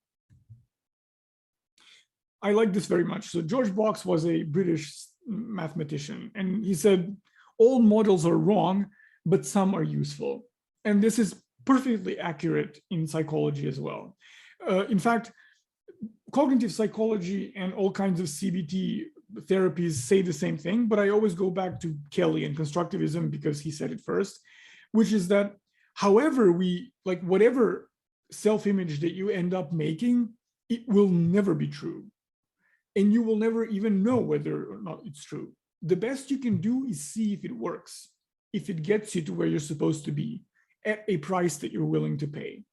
I like this very much. So George Box was a British mathematician, and he said, all models are wrong, but some are useful. And this is perfectly accurate in psychology as well. In fact, cognitive psychology and all kinds of CBT therapies say the same thing, but I always go back to Kelly and constructivism because he said it first, which is that however whatever self-image that you end up making, it will never be true. And you will never even know whether or not it's true. The best you can do is see if it works, if it gets you to where you're supposed to be at a price that you're willing to pay.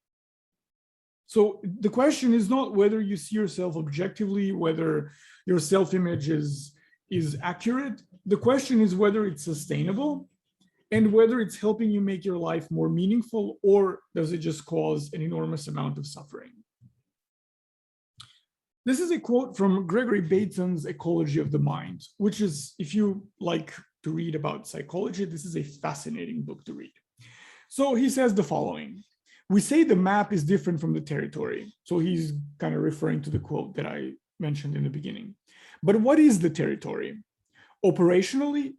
So the question is not whether you see yourself objectively, whether your self-image is accurate. The question is whether it's sustainable and whether it's helping you make your life more meaningful, or does it just cause an enormous amount of suffering? This is a quote from Gregory Bateson's Ecology of the Mind, which is, if you like to read about psychology, this is a fascinating book to read. So he says the following: we say the map is different from the territory. So he's kind of referring to the quote that I mentioned in the beginning. But what is the territory? Operationally,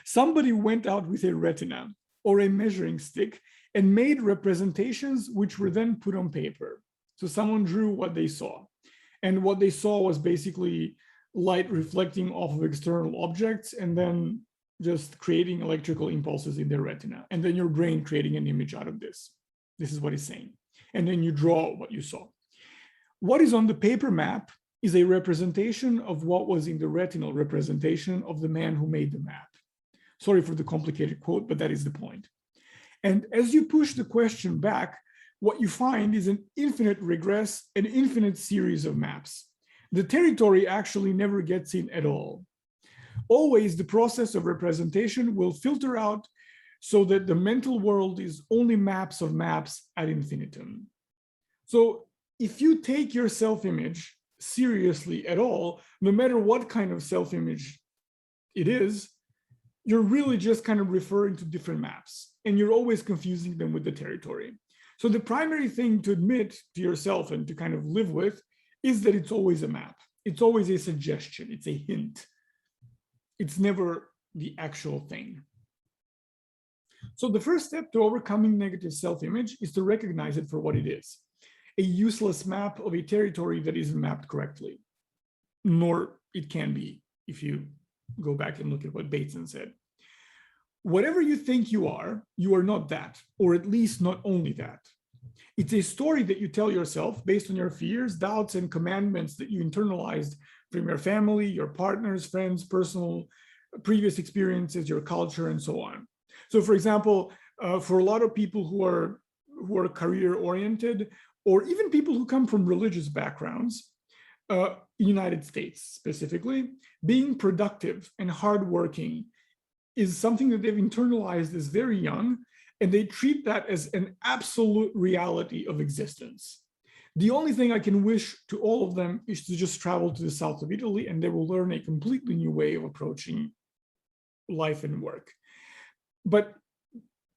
somebody went out with a retina or a measuring stick and made representations which were then put on paper. So someone drew what they saw. And what they saw was basically light reflecting off of external objects and then just creating electrical impulses in their retina. And then your brain creating an image out of this. This is what he's saying. And then you draw what you saw. What is on the paper map is a representation of what was in the retinal representation of the man who made the map. Sorry for the complicated quote, but that is the point. And as you push the question back, what you find is an infinite regress, an infinite series of maps. The territory actually never gets in at all. Always the process of representation will filter out so that the mental world is only maps of maps ad infinitum. So if you take your self-image seriously at all, no matter what kind of self-image it is, you're really just kind of referring to different maps, and you're always confusing them with the territory. So the primary thing to admit to yourself and to kind of live with is that it's always a map. It's always a suggestion. It's a hint. It's never the actual thing. So the first step to overcoming negative self-image is to recognize it for what it is: a useless map of a territory that isn't mapped correctly. Nor it can be, if you go back and look at what Bateson said. Whatever you think you are not that, or at least not only that. It's a story that you tell yourself based on your fears, doubts, and commandments that you internalized from your family, your partners, friends, personal, previous experiences, your culture, and so on. So for example, for a lot of people who are career-oriented, or even people who come from religious backgrounds, United States specifically, being productive and hardworking is something that they've internalized as very young, and they treat that as an absolute reality of existence. The only thing I can wish to all of them is to just travel to the south of Italy, and they will learn a completely new way of approaching life and work. But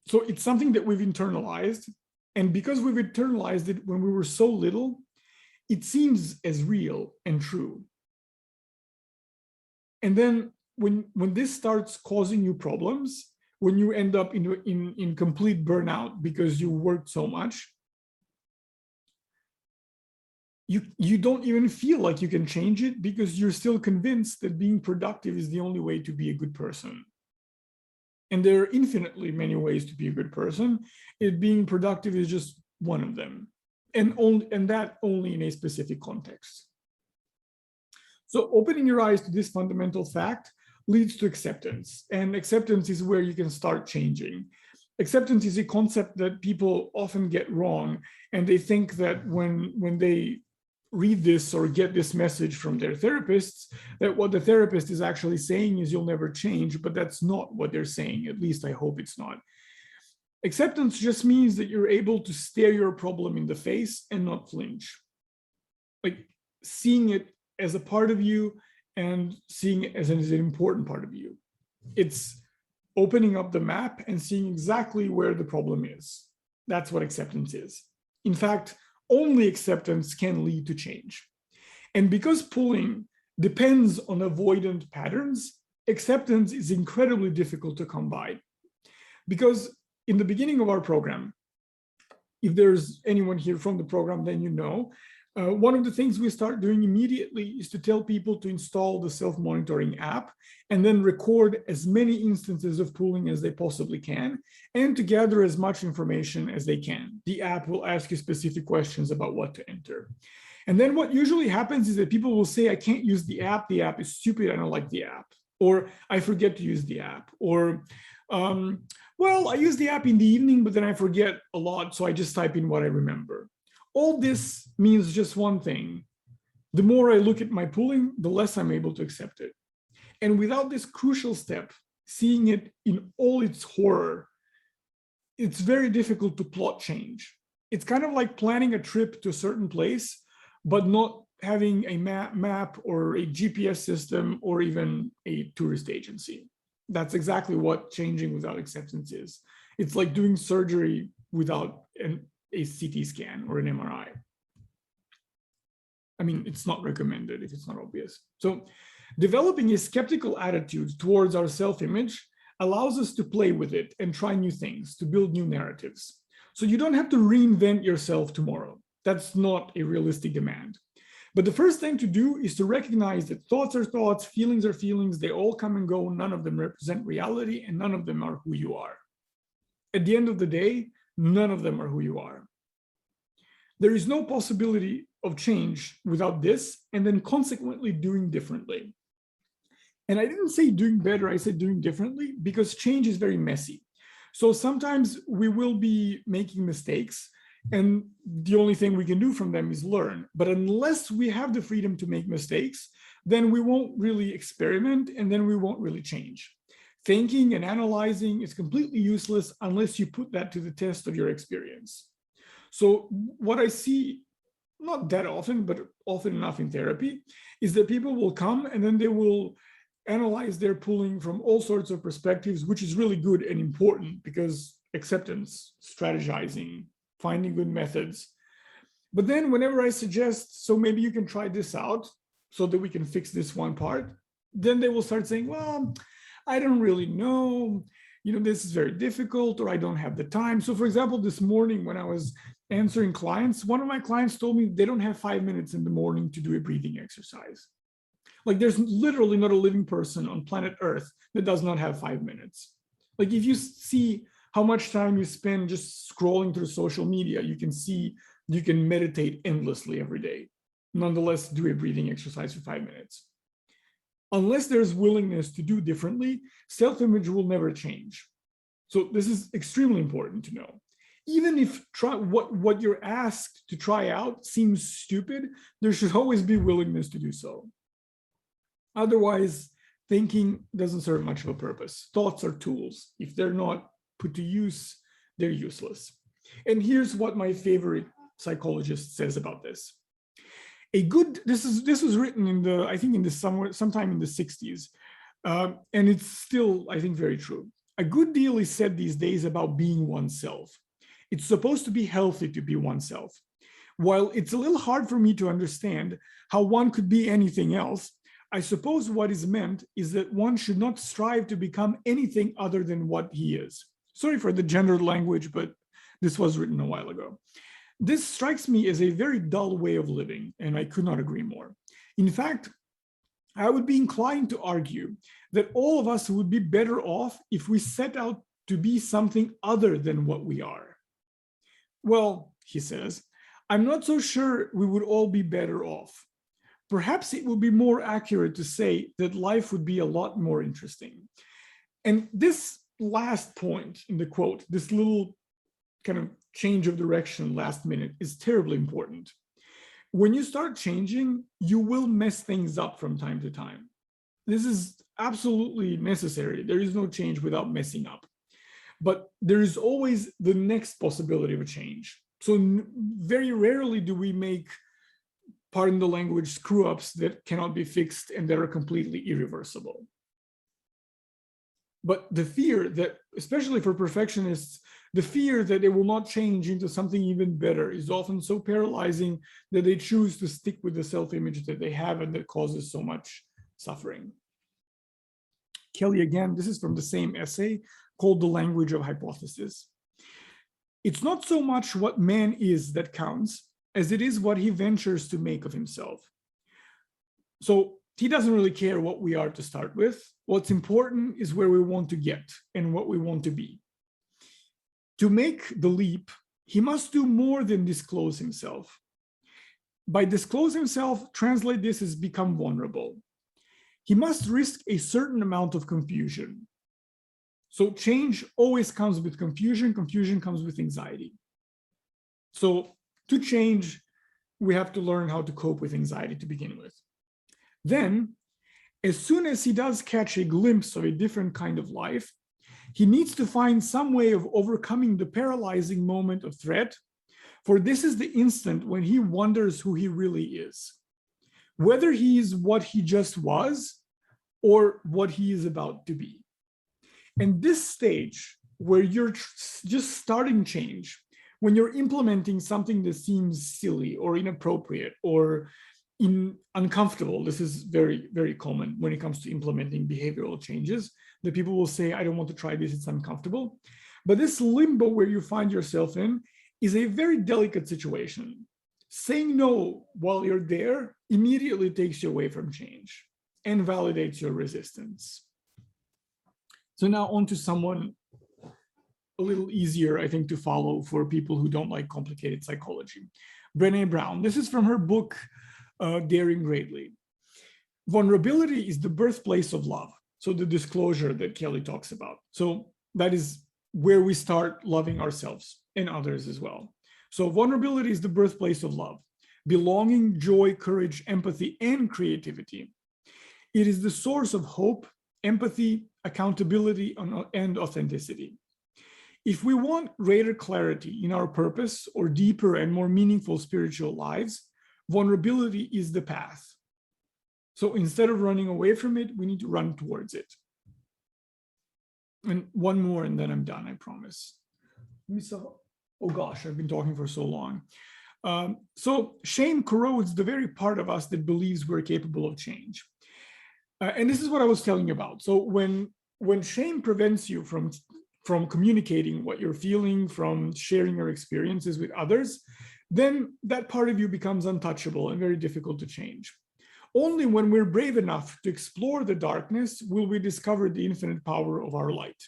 so it's something that we've internalized, and because we've internalized it when we were so little, it seems as real and true. And then when this starts causing you problems, when you end up in complete burnout because you worked so much, you don't even feel like you can change it because you're still convinced that being productive is the only way to be a good person. And there are infinitely many ways to be a good person. Being productive is just one of them, and that only in a specific context. So opening your eyes to this fundamental fact leads to acceptance, and acceptance is where you can start changing. Acceptance is a concept that people often get wrong, and they think that when they read this or get this message from their therapists, that what the therapist is actually saying is you'll never change, but that's not what they're saying. At least I hope it's not. Acceptance just means that you're able to stare your problem in the face and not flinch. Like seeing it as a part of you and seeing it as an important part of you. It's opening up the map and seeing exactly where the problem is. That's what acceptance is. In fact, only acceptance can lead to change. And because pulling depends on avoidant patterns, acceptance is incredibly difficult to come by. Because in the beginning of our program, if there's anyone here from the program, then you know, one of the things we start doing immediately is to tell people to install the self-monitoring app and then record as many instances of pulling as they possibly can and to gather as much information as they can. The app will ask you specific questions about what to enter. And then what usually happens is that people will say, I can't use the app is stupid, I don't like the app. Or I forget to use the app. Or, well, I use the app in the evening, but then I forget a lot, so I just type in what I remember. All this means just one thing. The more I look at my pulling, the less I'm able to accept it. And without this crucial step, seeing it in all its horror, it's very difficult to plot change. It's kind of like planning a trip to a certain place, but not having a map or a GPS system or even a tourist agency. That's exactly what changing without acceptance is. It's like doing surgery without a CT scan or an MRI. I mean, it's not recommended if it's not obvious. So developing a skeptical attitude towards our self-image allows us to play with it and try new things, to build new narratives. So you don't have to reinvent yourself tomorrow. That's not a realistic demand. But the first thing to do is to recognize that thoughts are thoughts, feelings are feelings, they all come and go, none of them represent reality, and none of them are who you are. At the end of the day, none of them are who you are. There is no possibility of change without this, and then consequently doing differently. And I didn't say doing better, I said doing differently, because change is very messy. So sometimes we will be making mistakes, and the only thing we can do from them is learn. But unless we have the freedom to make mistakes, then we won't really experiment, and then we won't really change. Thinking and analyzing is completely useless unless you put that to the test of your experience. So what I see, not that often, but often enough in therapy, is that people will come and then they will analyze their pulling from all sorts of perspectives, which is really good and important because acceptance, strategizing, finding good methods. But then whenever I suggest, so maybe you can try this out so that we can fix this one part, then they will start saying, well, I don't really know, this is very difficult, or I don't have the time. So for example, this morning when I was answering clients, one of my clients told me they don't have 5 minutes in the morning to do a breathing exercise. Like there's literally not a living person on planet Earth that does not have 5 minutes. Like if you see how much time you spend just scrolling through social media, you can see you can meditate endlessly every day. Nonetheless, do a breathing exercise for 5 minutes. Unless there's willingness to do differently, self-image will never change. So this is extremely important to know. Even if what you're asked to try out seems stupid, there should always be willingness to do so. Otherwise, thinking doesn't serve much of a purpose. Thoughts are tools. If they're not put to use, they're useless. And here's what my favorite psychologist says about this. This was written in the, I think sometime in the 60s. And it's still, I think, very true. A good deal is said these days about being oneself. It's supposed to be healthy to be oneself. While it's a little hard for me to understand how one could be anything else, I suppose what is meant is that one should not strive to become anything other than what he is. Sorry for the gendered language, but this was written a while ago. This strikes me as a very dull way of living, and I could not agree more. In fact, I would be inclined to argue that all of us would be better off if we set out to be something other than what we are. Well, he says, I'm not so sure we would all be better off. Perhaps it would be more accurate to say that life would be a lot more interesting. And this last point in the quote, this little kind of change of direction last minute, is terribly important. When you start changing, you will mess things up from time to time. This is absolutely necessary. There is no change without messing up. But there is always the next possibility of a change. So very rarely do we make, pardon the language, screw-ups that cannot be fixed and that are completely irreversible. But the fear that, especially for perfectionists, the fear that it will not change into something even better is often so paralyzing that they choose to stick with the self-image that they have and that causes so much suffering. Kelly, again, this is from the same essay called The Language of Hypothesis. It's not so much what man is that counts as it is what he ventures to make of himself. So he doesn't really care what we are to start with. What's important is where we want to get and what we want to be. To make the leap, he must do more than disclose himself. By disclose himself, translate this as become vulnerable. He must risk a certain amount of confusion. So change always comes with confusion. Confusion comes with anxiety. So to change, we have to learn how to cope with anxiety to begin with. Then, as soon as he does catch a glimpse of a different kind of life, he needs to find some way of overcoming the paralyzing moment of threat, for this is the instant when he wonders who he really is. whether he is what he just was or what he is about to be. And this stage where you're just starting change, when you're implementing something that seems silly or inappropriate or uncomfortable, this is very, very common when it comes to implementing behavioral changes, that people will say, I don't want to try this, it's uncomfortable. But this limbo where you find yourself in is a very delicate situation. Saying no while you're there immediately takes you away from change and validates your resistance. So now on to someone a little easier, I think, to follow for people who don't like complicated psychology. Brené Brown. This is from her book, Daring Greatly. Vulnerability is the birthplace of love. So the disclosure that Kelly talks about. So that is where we start loving ourselves and others as well. So vulnerability is the birthplace of love, belonging, joy, courage, empathy, and creativity. It is the source of hope, empathy, accountability, and authenticity. If we want greater clarity in our purpose or deeper and more meaningful spiritual lives, vulnerability is the path. So instead of running away from it, we need to run towards it. And one more, and then I'm done, I promise. Oh gosh, I've been talking for so long. So shame corrodes the very part of us that believes we're capable of change. And this is what I was telling you about. So when shame prevents you from communicating what you're feeling, from sharing your experiences with others, then that part of you becomes untouchable and very difficult to change. Only when we're brave enough to explore the darkness will we discover the infinite power of our light.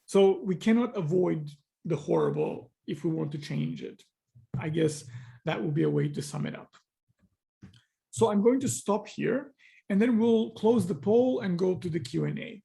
So we cannot avoid the horrible if we want to change it. I guess that will be a way to sum it up. So I'm going to stop here, and then we'll close the poll and go to the Q&A.